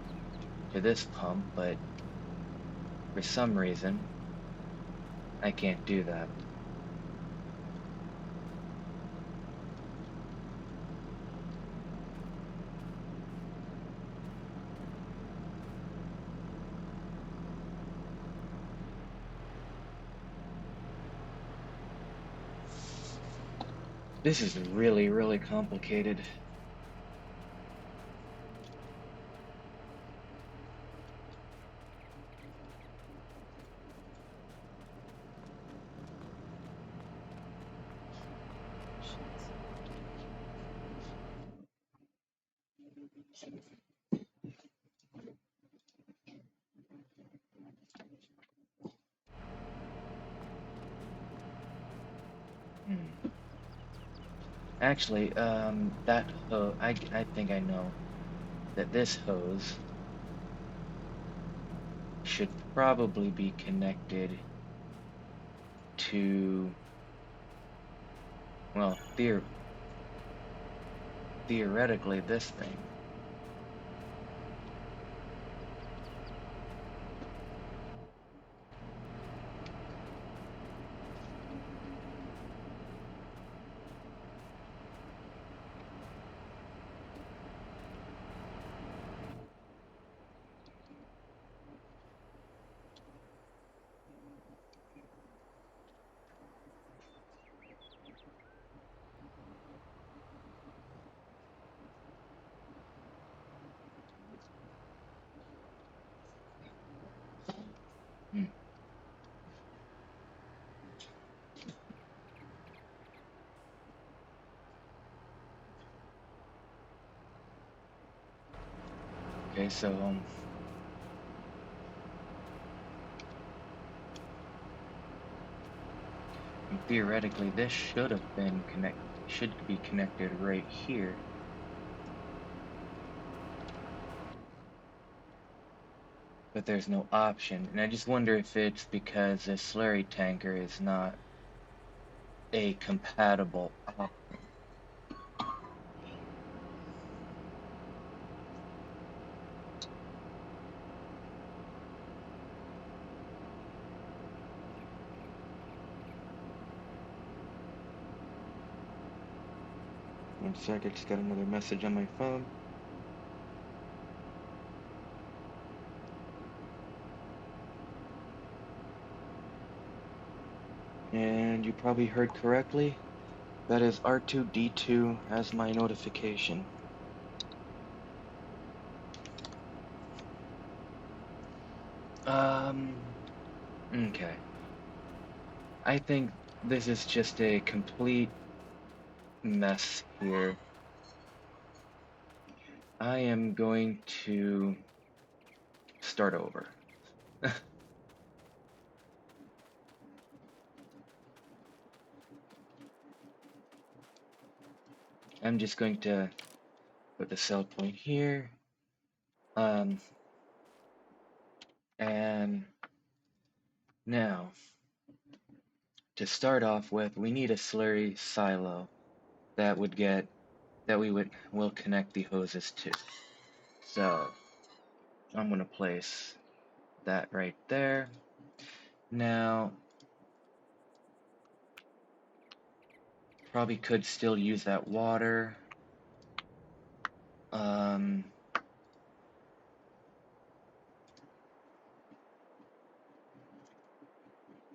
to this pump, but for some reason I can't do that. This is really, really complicated. Hmm. Actually, that hose, I think I know that this hose should probably be connected to, well, theoretically this thing. Hmm. Okay, so theoretically this should be connected right here. But there's no option, and I just wonder if it's because this slurry tanker is not a compatible option. 1 sec, I just got another message on my phone. And you probably heard correctly. That is R2D2 as my notification. Okay. I think this is just a complete mess here. I am going to start over. I'm just going to put the cell point here. And now, to start off with, we need a slurry silo that will connect the hoses to. So I'm going to place that right there. Now, probably could still use that water.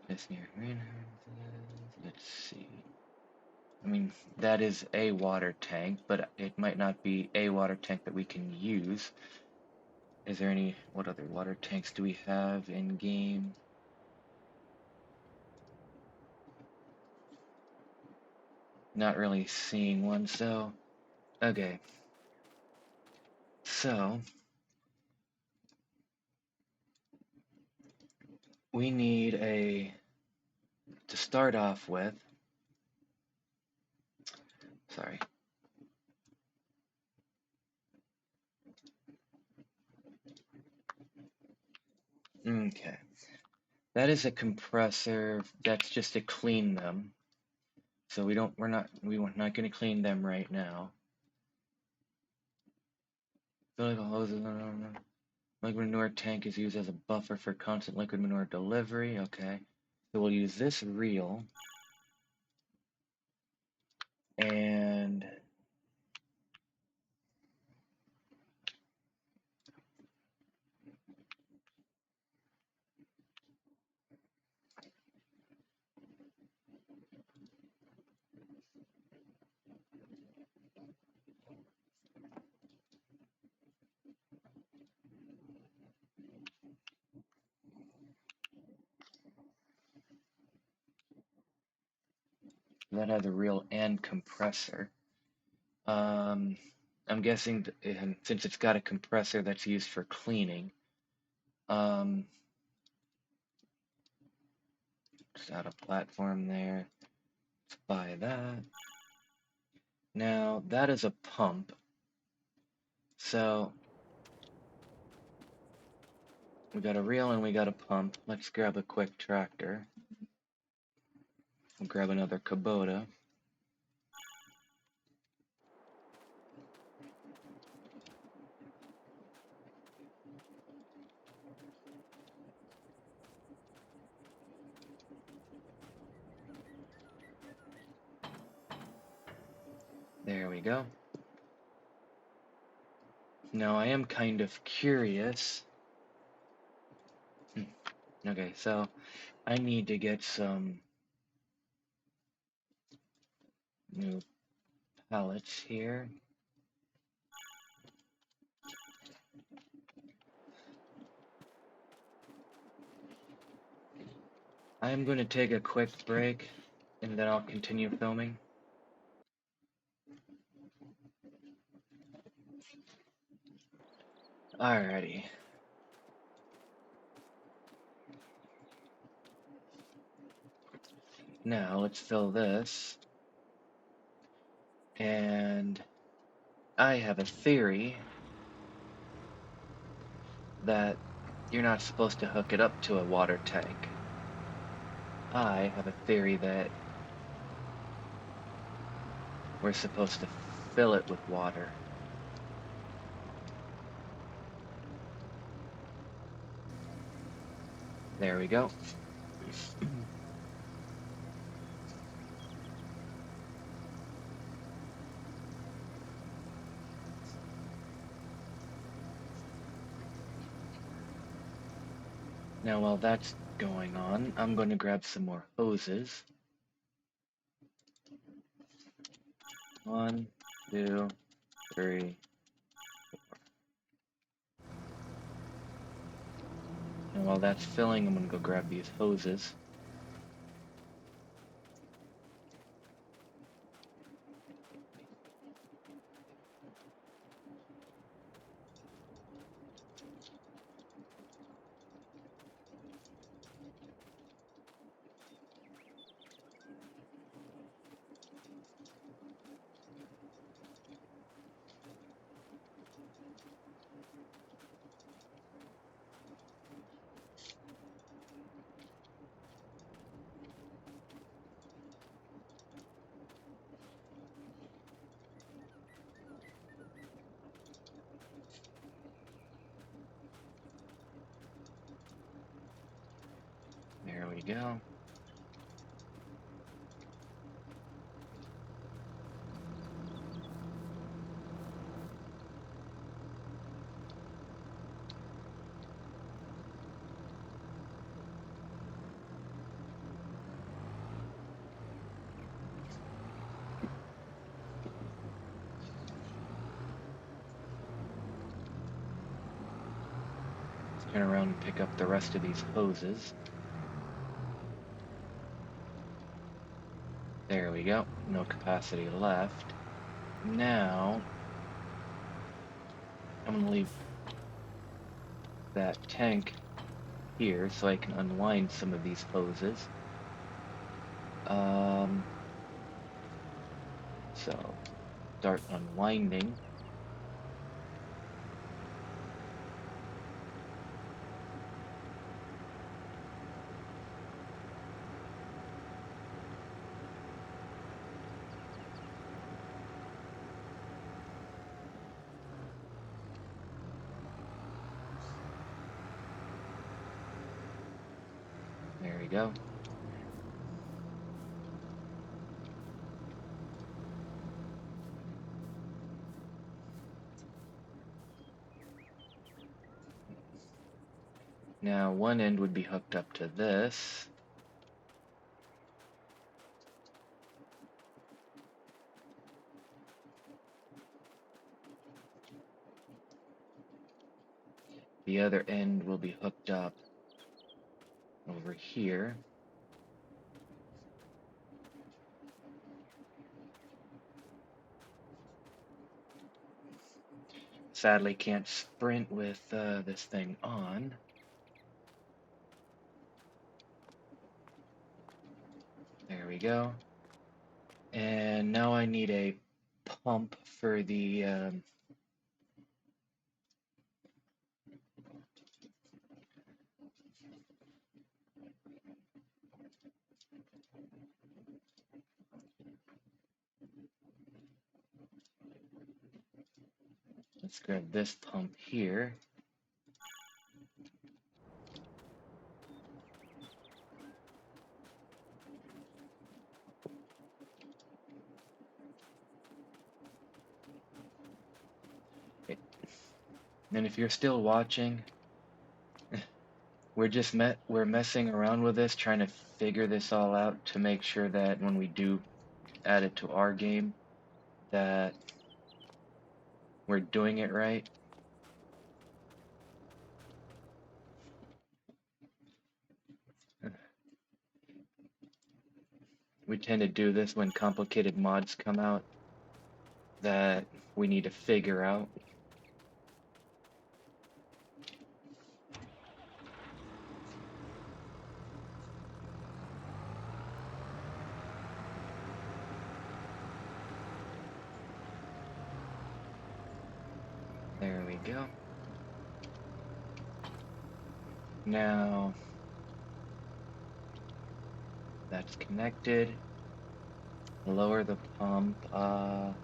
This near let's see. I mean, that is a water tank, but it might not be a water tank that we can use. Is there what other water tanks do we have in game? Not really seeing one, so, okay. So, we need to start off with, sorry. Okay. That is a compressor, that's just to clean them. So we're not going to clean them right now. Liquid hoses. Liquid manure tank is used as a buffer for constant liquid manure delivery. Okay. So we'll use this reel. And that has a reel and compressor. I'm guessing since it's got a compressor that's used for cleaning. Just add a platform there. Let's buy that. Now that is a pump. So we got a reel and we got a pump. Let's grab a quick tractor. We'll grab another Kubota. There we go. Now I am kind of curious. Okay, so I need to get some new pallets here. I'm going to take a quick break and then I'll continue filming. Alrighty. Now let's fill this. And I have a theory that you're not supposed to hook it up to a water tank. I have a theory that we're supposed to fill it with water. There we go. Now while that's going on, I'm going to grab some more hoses. 1, 2, 3, 4. And while that's filling, I'm going to go grab these hoses. There we go. Let's turn around and pick up the rest of these hoses. There we go. No capacity left. Now, I'm going to leave that tank here so I can unwind some of these hoses. So, start unwinding. we go. Now one end would be hooked up to this. The other end will be hooked up over here. Sadly, can't sprint with this thing on. There we go. And now I need a pump for the let's grab this pump here. And if you're still watching, we're messing around with this, trying to figure this all out to make sure that when we do add it to our game, that we're doing it right. We tend to do this when complicated mods come out that we need to figure out. There we go. Now that's connected. Lower the pump. How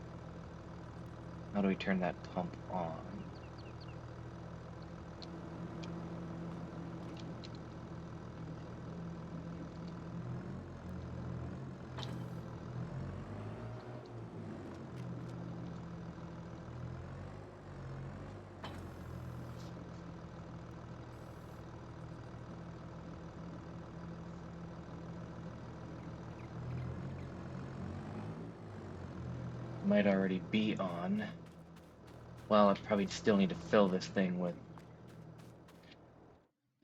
do we turn that pump on? Might already be on. Well, I probably still need to fill this thing with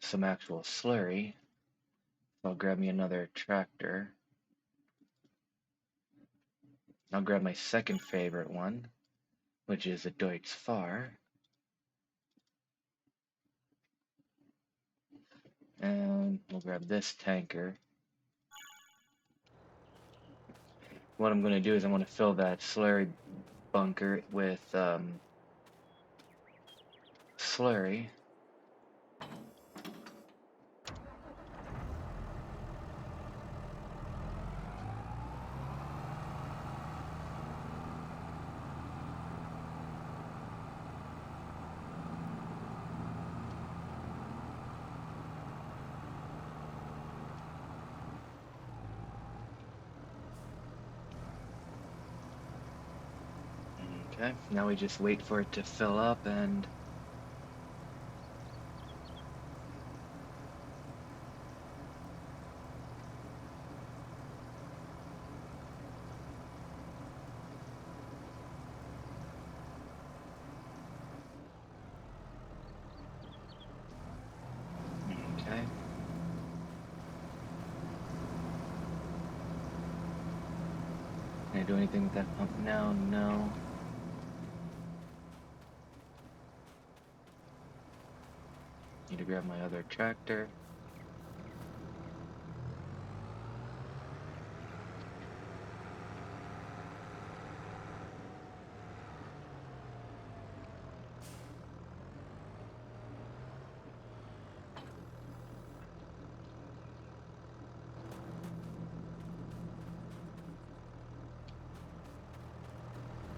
some actual slurry. So I'll grab me another tractor. I'll grab my second favorite one, which is a Deutz Fahr. And we'll grab this tanker. What I'm going to do is I'm going to fill that slurry bunker with slurry. Okay, now we just wait for it to fill up and okay. Can I do anything with that pump now? No. Need to grab my other tractor.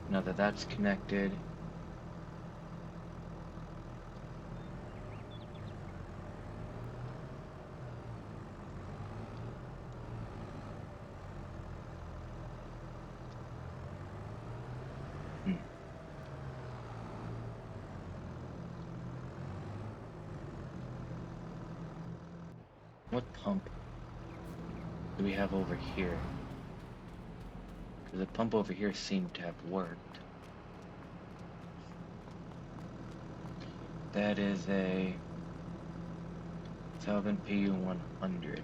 Now that that's connected, Hmm. What pump do we have over here? Because the pump over here seemed to have worked. That is a havent PU100.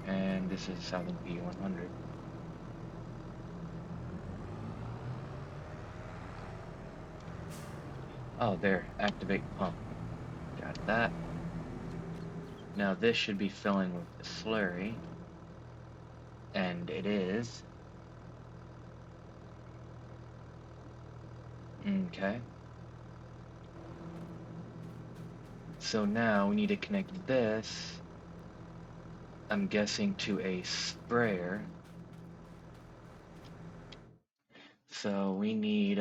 And this is havent PU100. Oh, there. Activate pump. Got that. Now this should be filling with the slurry. And it is. Okay. So now we need to connect this, I'm guessing, to a sprayer. So we need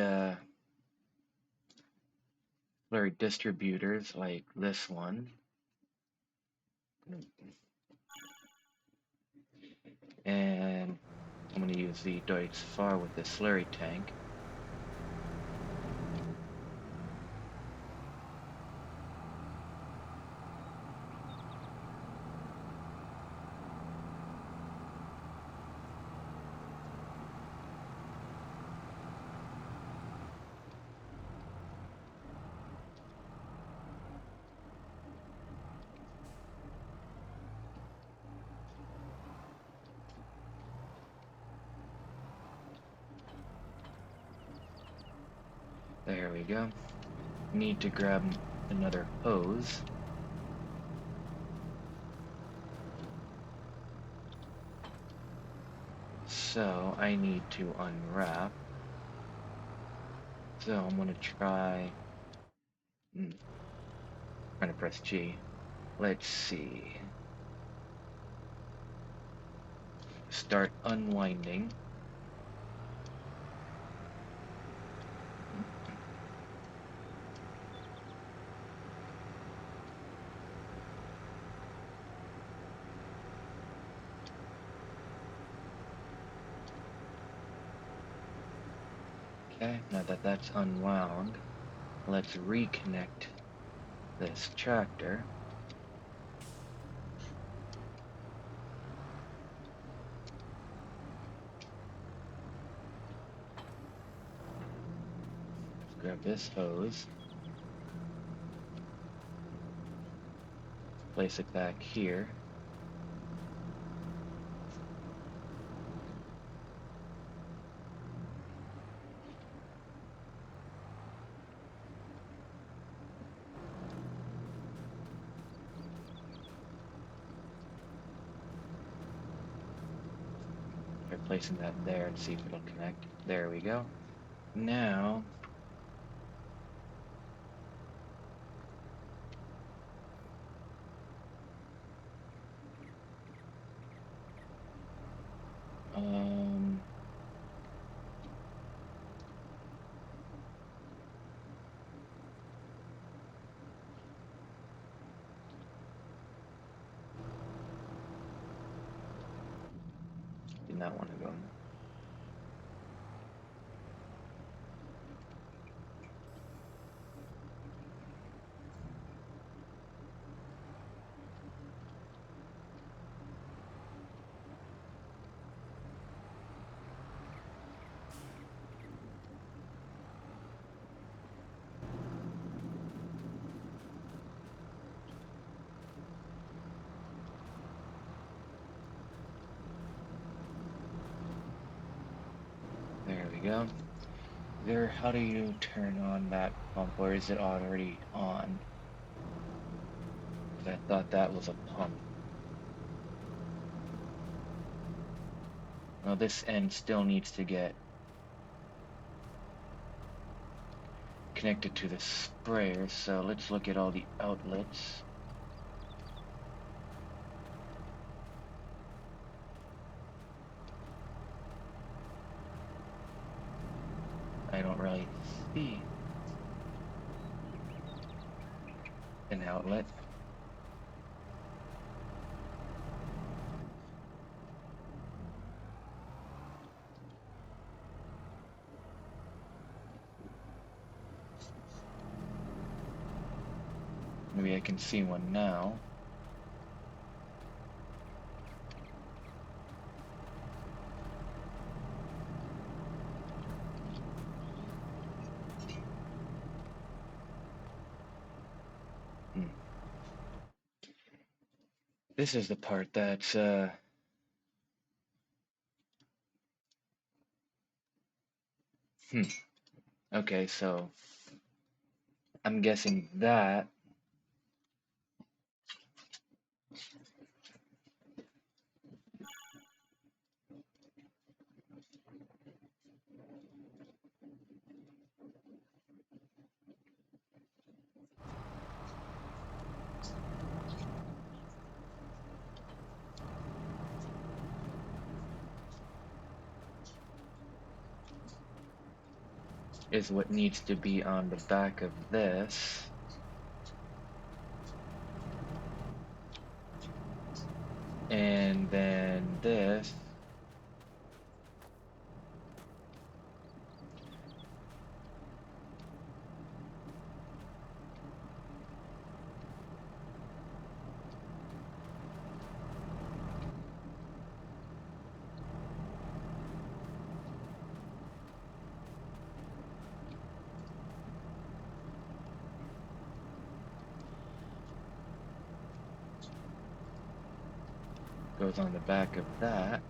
slurry distributors like this one. And I'm going to use the Deutz Fahr with the slurry tank. There we go. Need to grab another hose. So I need to unwrap. So I'm going to try. Trying to press G. Let's see. Start unwinding. Okay, now that that's unwound, let's reconnect this tractor. Let's grab this hose. Place it back here. Try placing that there and see if it'll connect. There we go. Now, um, did not want to go. There we go. There, how do you turn on that pump, or is it already on? 'Cause I thought that was a pump. Well, this end still needs to get connected to the sprayer, so let's look at all the outlets. I don't really see an outlet. Maybe I can see one now. This is the part that's, okay, so I'm guessing that is what needs to be on the back of this. And then this goes on the back of that.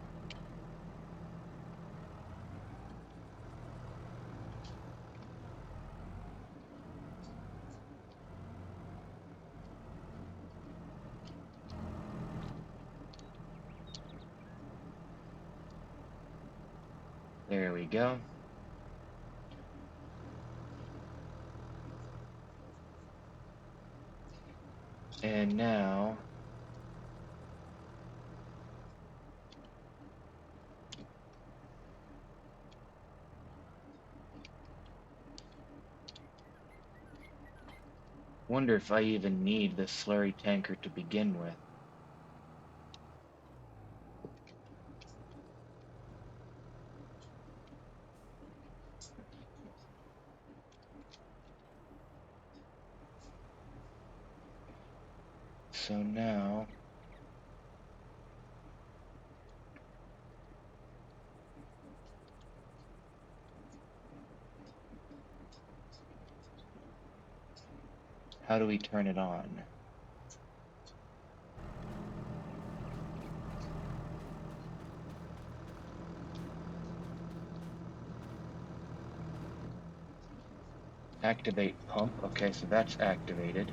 There we go. And now wonder if I even need the slurry tanker to begin with. So now how do we turn it on? Activate pump. Okay, so that's activated.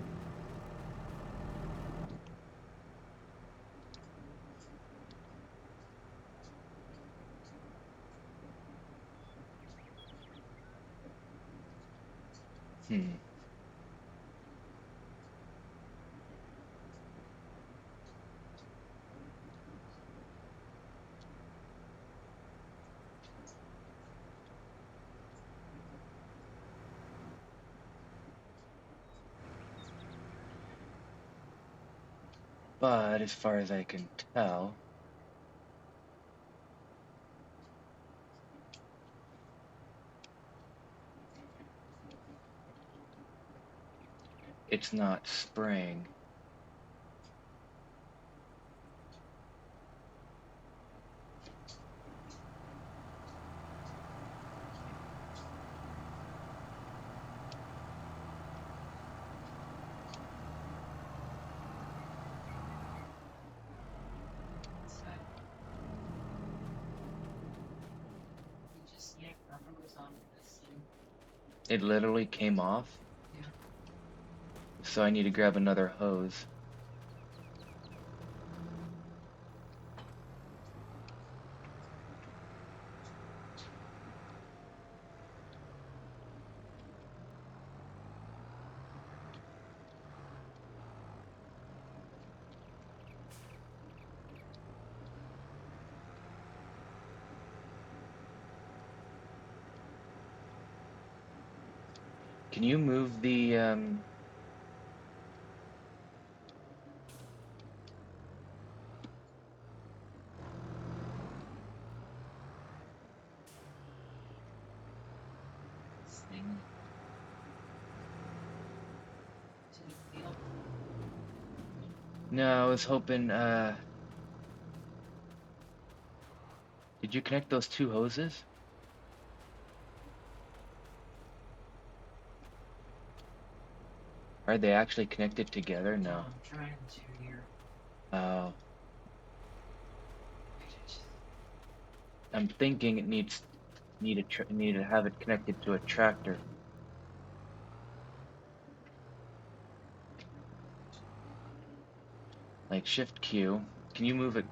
But as far as I can tell, it's not spraying. It literally came off. So I need to grab another hose. Can you move the thing to the field? No, I was hoping, did you connect those two hoses? Are they actually connected together? No. I'm trying to here. Oh. I'm thinking it need to have it connected to a tractor. Like Shift Q. Can you move it?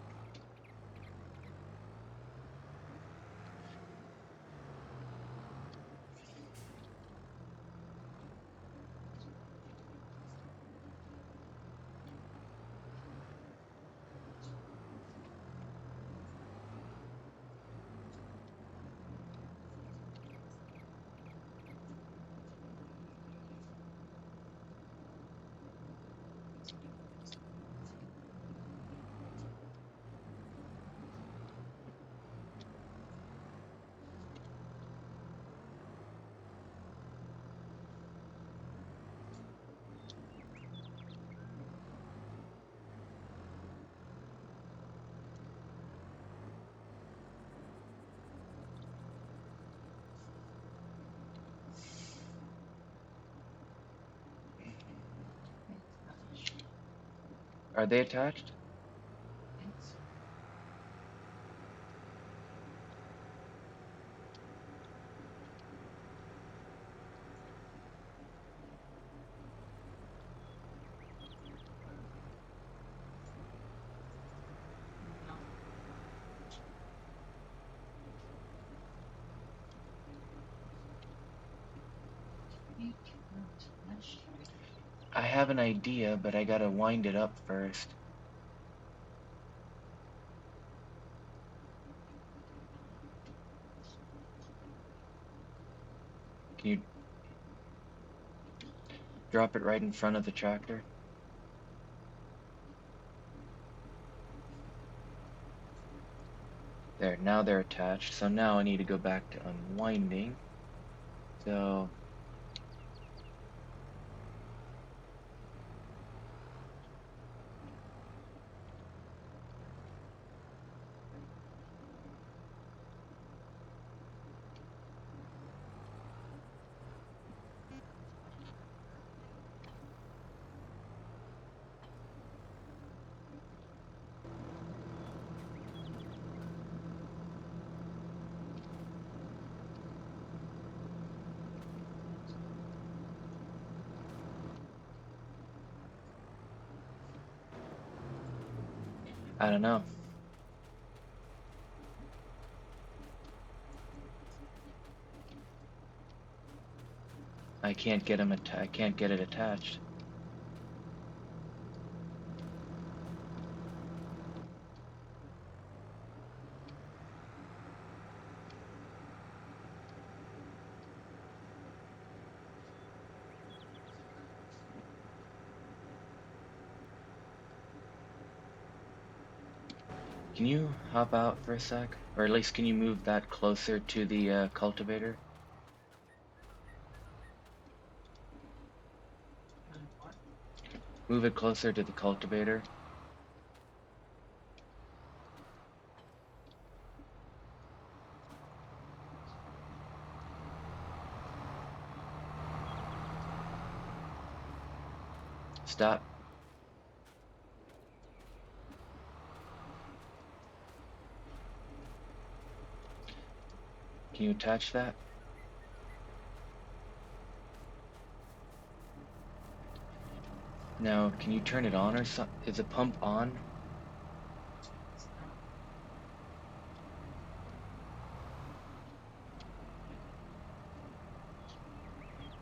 Are they attached? I have an idea, but I gotta wind it up first. Can you drop it right in front of the tractor? There, now they're attached. So now I need to go back to unwinding. So I don't know. I can't get him. I can't get it attached. Can you hop out for a sec? Or at least can you move that closer to the cultivator? Move it closer to the cultivator. Stop. Can you attach that? Now, can you turn it on or something? Is the pump on?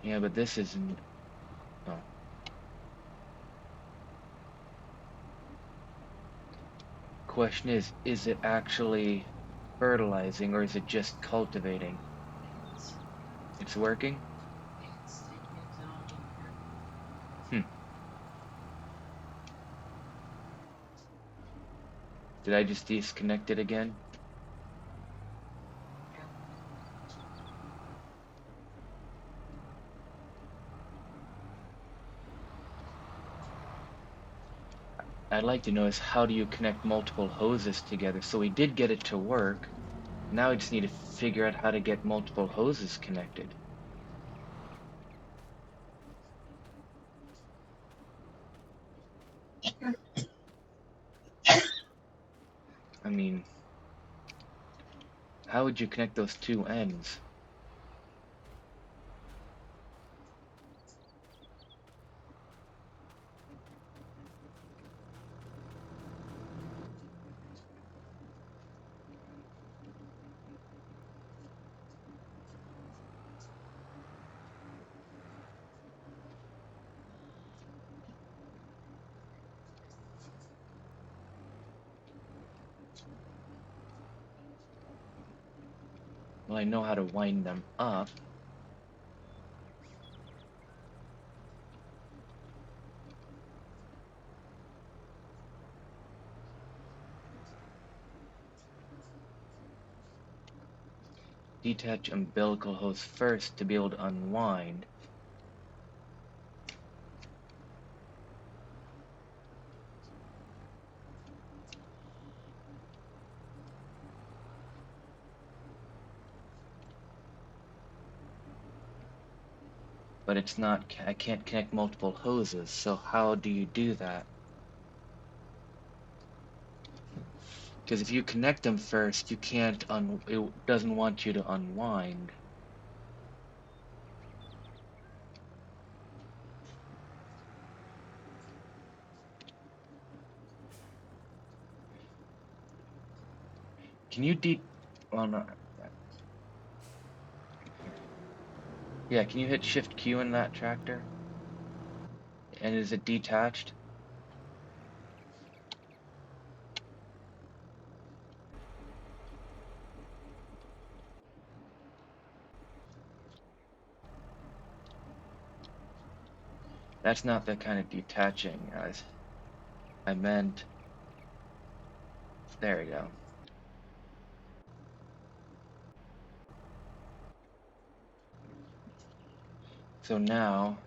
Yeah, but this isn't. Oh. Question is it actually fertilizing or is it just cultivating? It's working? Hmm. Did I just disconnect it again? I'd like to know is how do you connect multiple hoses together? So we did get it to work. Now we just need to figure out how to get multiple hoses connected. I mean, how would you connect those two ends? Well, I know how to wind them up. Detach umbilical hose first to be able to unwind. But it's not, I can't connect multiple hoses, so how do you do that? Because if you connect them first, you can't, it doesn't want you to unwind. Can you well, no, yeah, can you hit Shift Q in that tractor? And is it detached? That's not the kind of detaching as I meant. There we go. So now,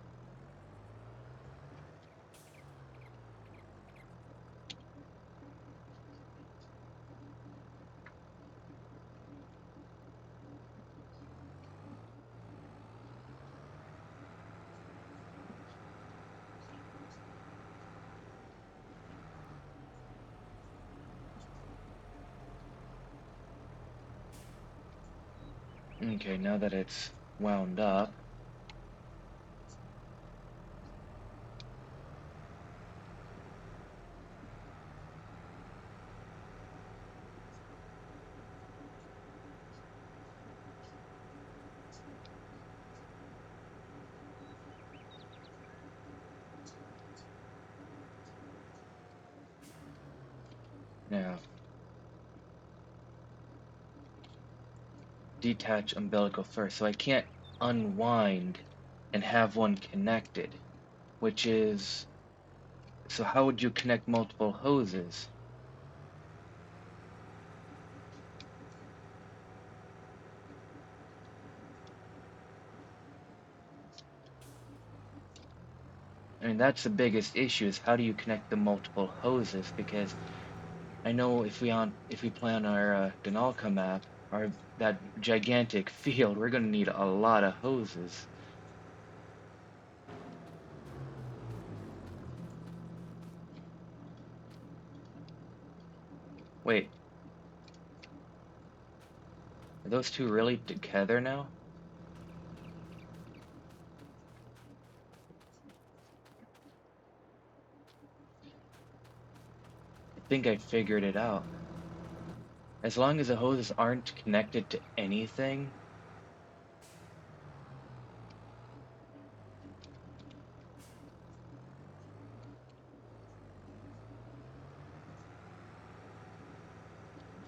okay, now that it's wound up, now detach umbilical first. So I can't unwind and have one connected, which is, so how would you connect multiple hoses? I mean, that's the biggest issue is how do you connect the multiple hoses? Because I know if we play on our Denalka map, our that gigantic field, we're gonna need a lot of hoses. Wait, are those two really together now? I think I figured it out. As long as the hoses aren't connected to anything,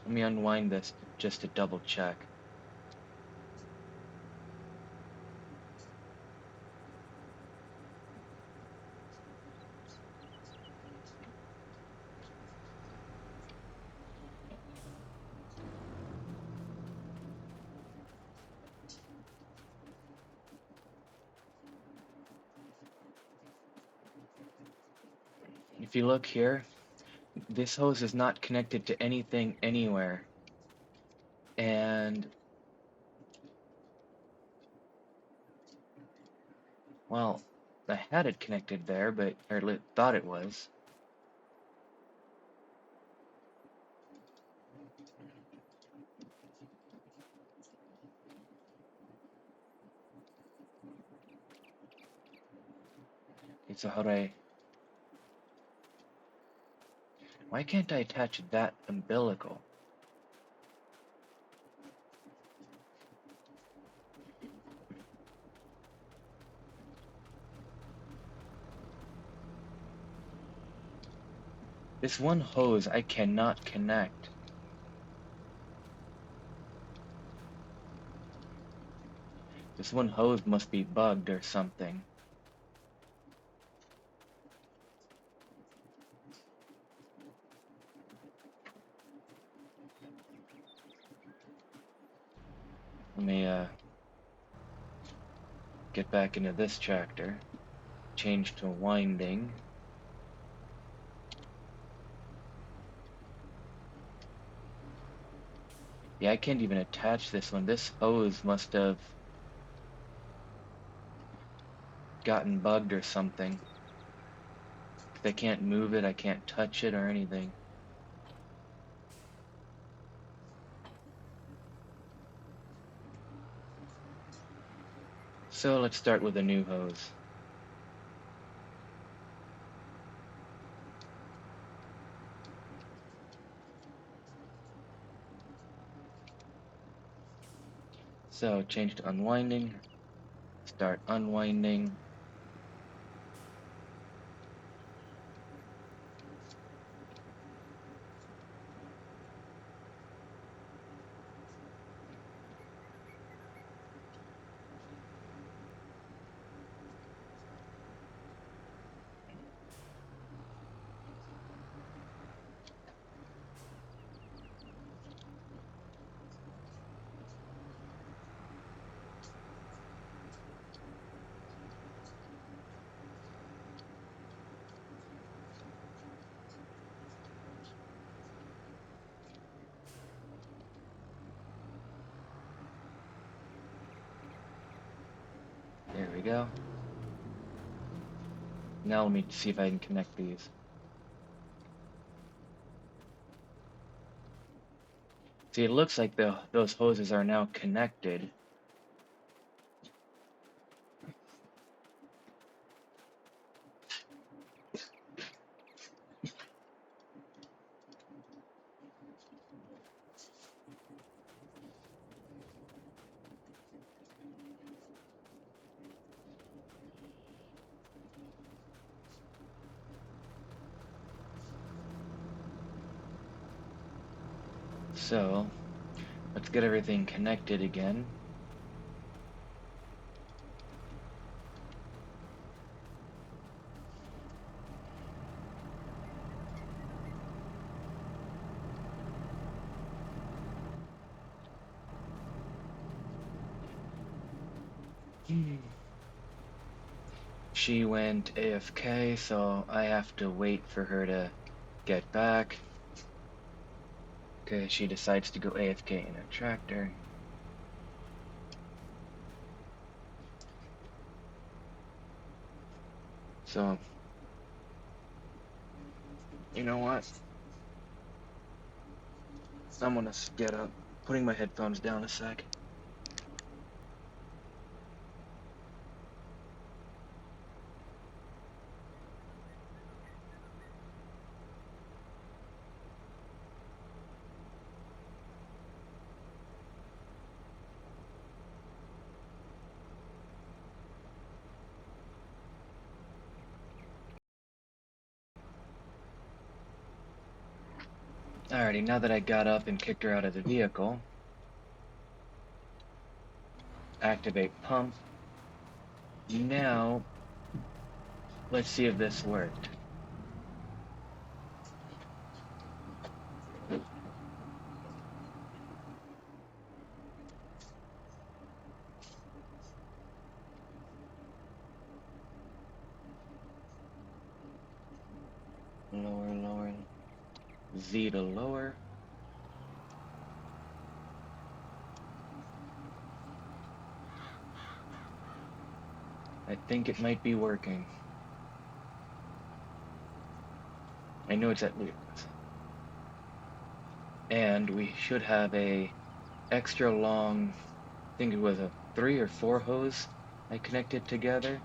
let me unwind this just to double check. If you look here, this hose is not connected to anything anywhere. And, well, I had it connected there, but, or thought it was. Okay, so why can't I attach that umbilical? This one hose I cannot connect. This one hose must be bugged or something. Let me get back into this chapter. Change to winding. Yeah, I can't even attach this one. This hose must have gotten bugged or something. I can't move it, I can't touch it or anything. So let's start with a new hose. So change to unwinding, start unwinding. There we go. Now let me see if I can connect these. See, it looks like those hoses are now connected. So, let's get everything connected again. She went AFK, so I have to wait for her to get back. Okay, she decides to go AFK in her tractor. So, you know what? I'm gonna get up, putting my headphones down a sec. Alrighty, now that I got up and kicked her out of the vehicle, activate pump. Now, let's see if this worked. Lower, lower. Z to lower. I think it might be working. I know it's at least. And we should have a extra long, I think it was a 3 or 4 hose I connected together.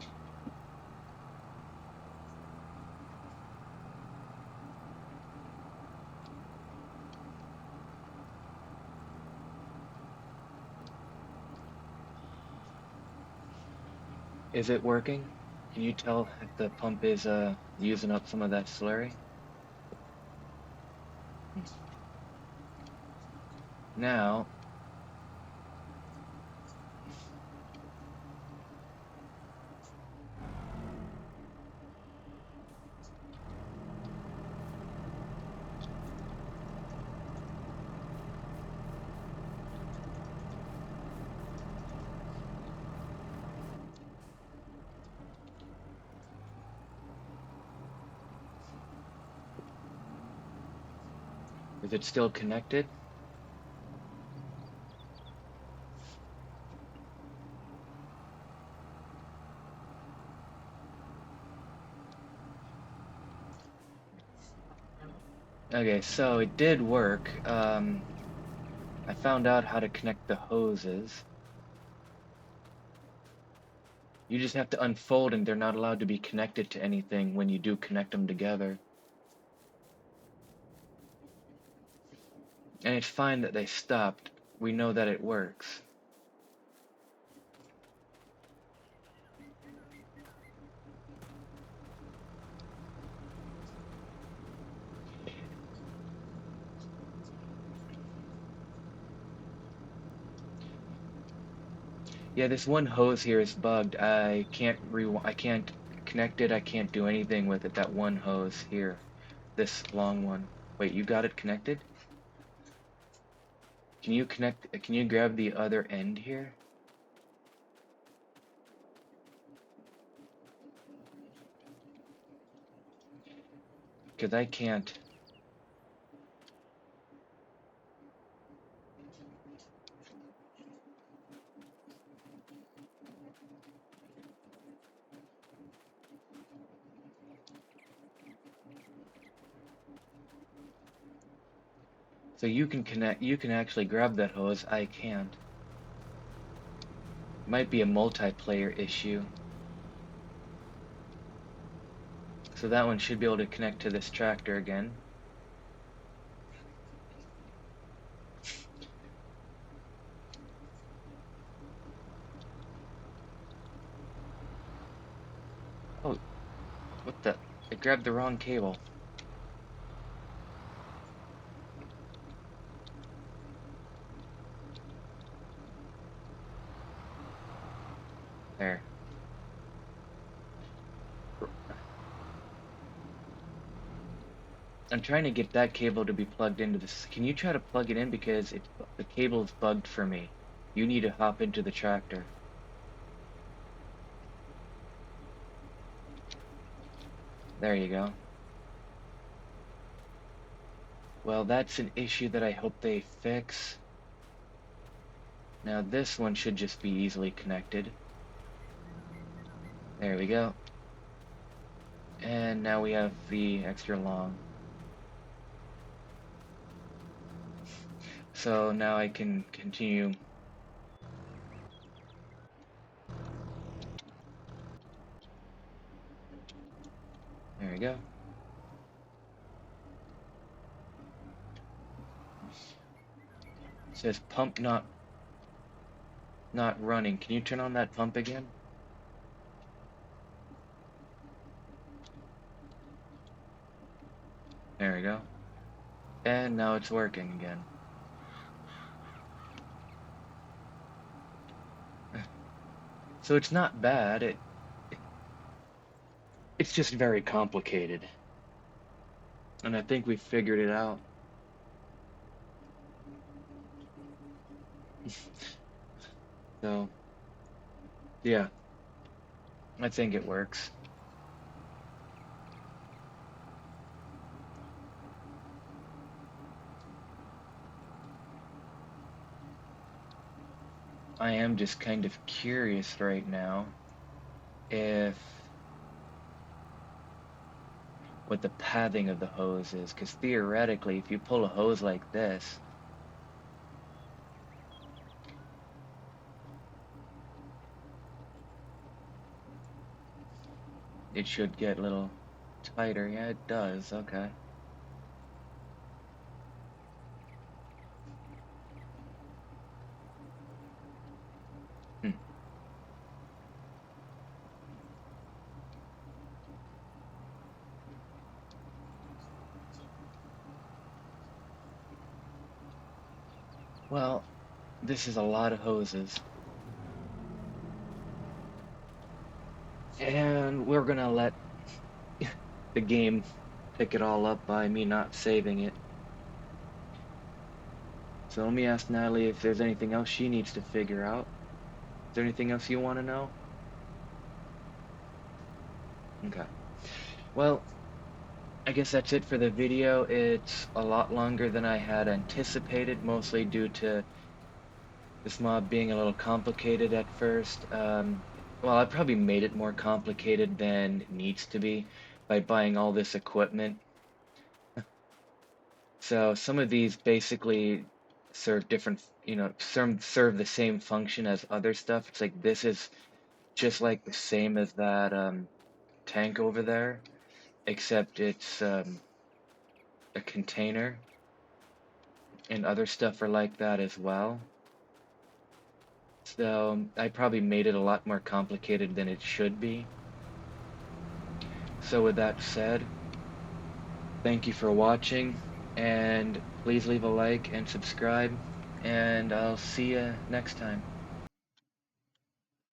Is it working? Can you tell if the pump is using up some of that slurry? Now, is it still connected? Okay, so it did work. I found out how to connect the hoses. You just have to unfold and they're not allowed to be connected to anything when you do connect them together. And it's fine that they stopped. We know that it works. Yeah, this one hose here is bugged. I can't connect it. I can't do anything with it. That one hose here, this long one. Wait, you got it connected? Can you grab the other end here? Because I can't. So you can actually grab that hose. I can't. Might be a multiplayer issue. So that one should be able to connect to this tractor again. Oh, what the? I grabbed the wrong cable. There. I'm trying to get that cable to be plugged into this. Can you try to plug it in because the cable's bugged for me. You need to hop into the tractor. There you go. Well, that's an issue that I hope they fix. Now this one should just be easily connected. There we go. And now we have the extra long. So now I can continue. There we go. It says pump not running. Can you turn on that pump again? There we go. And now it's working again. So it's not bad. It's just very complicated. And I think we figured it out. So, yeah. I think it works. I am just kind of curious right now if what the pathing of the hose is, because theoretically, if you pull a hose like this, it should get a little tighter. Yeah, it does. Okay. Hmm. Well, this is a lot of hoses. And we're gonna let the game pick it all up by me not saving it. So let me ask Natalie if there's anything else she needs to figure out. Is there anything else you want to know? Okay. Well, I guess that's it for the video. It's a lot longer than I had anticipated, mostly due to this mod being a little complicated at first. Well, I probably made it more complicated than it needs to be by buying all this equipment. So some of these basically serve different, serve the same function as other stuff. It's like this is just like the same as that tank over there, except it's a container, and other stuff are like that as well. So I probably made it a lot more complicated than it should be. So with that said, thank you for watching, and please leave a like and subscribe, and I'll see you next time.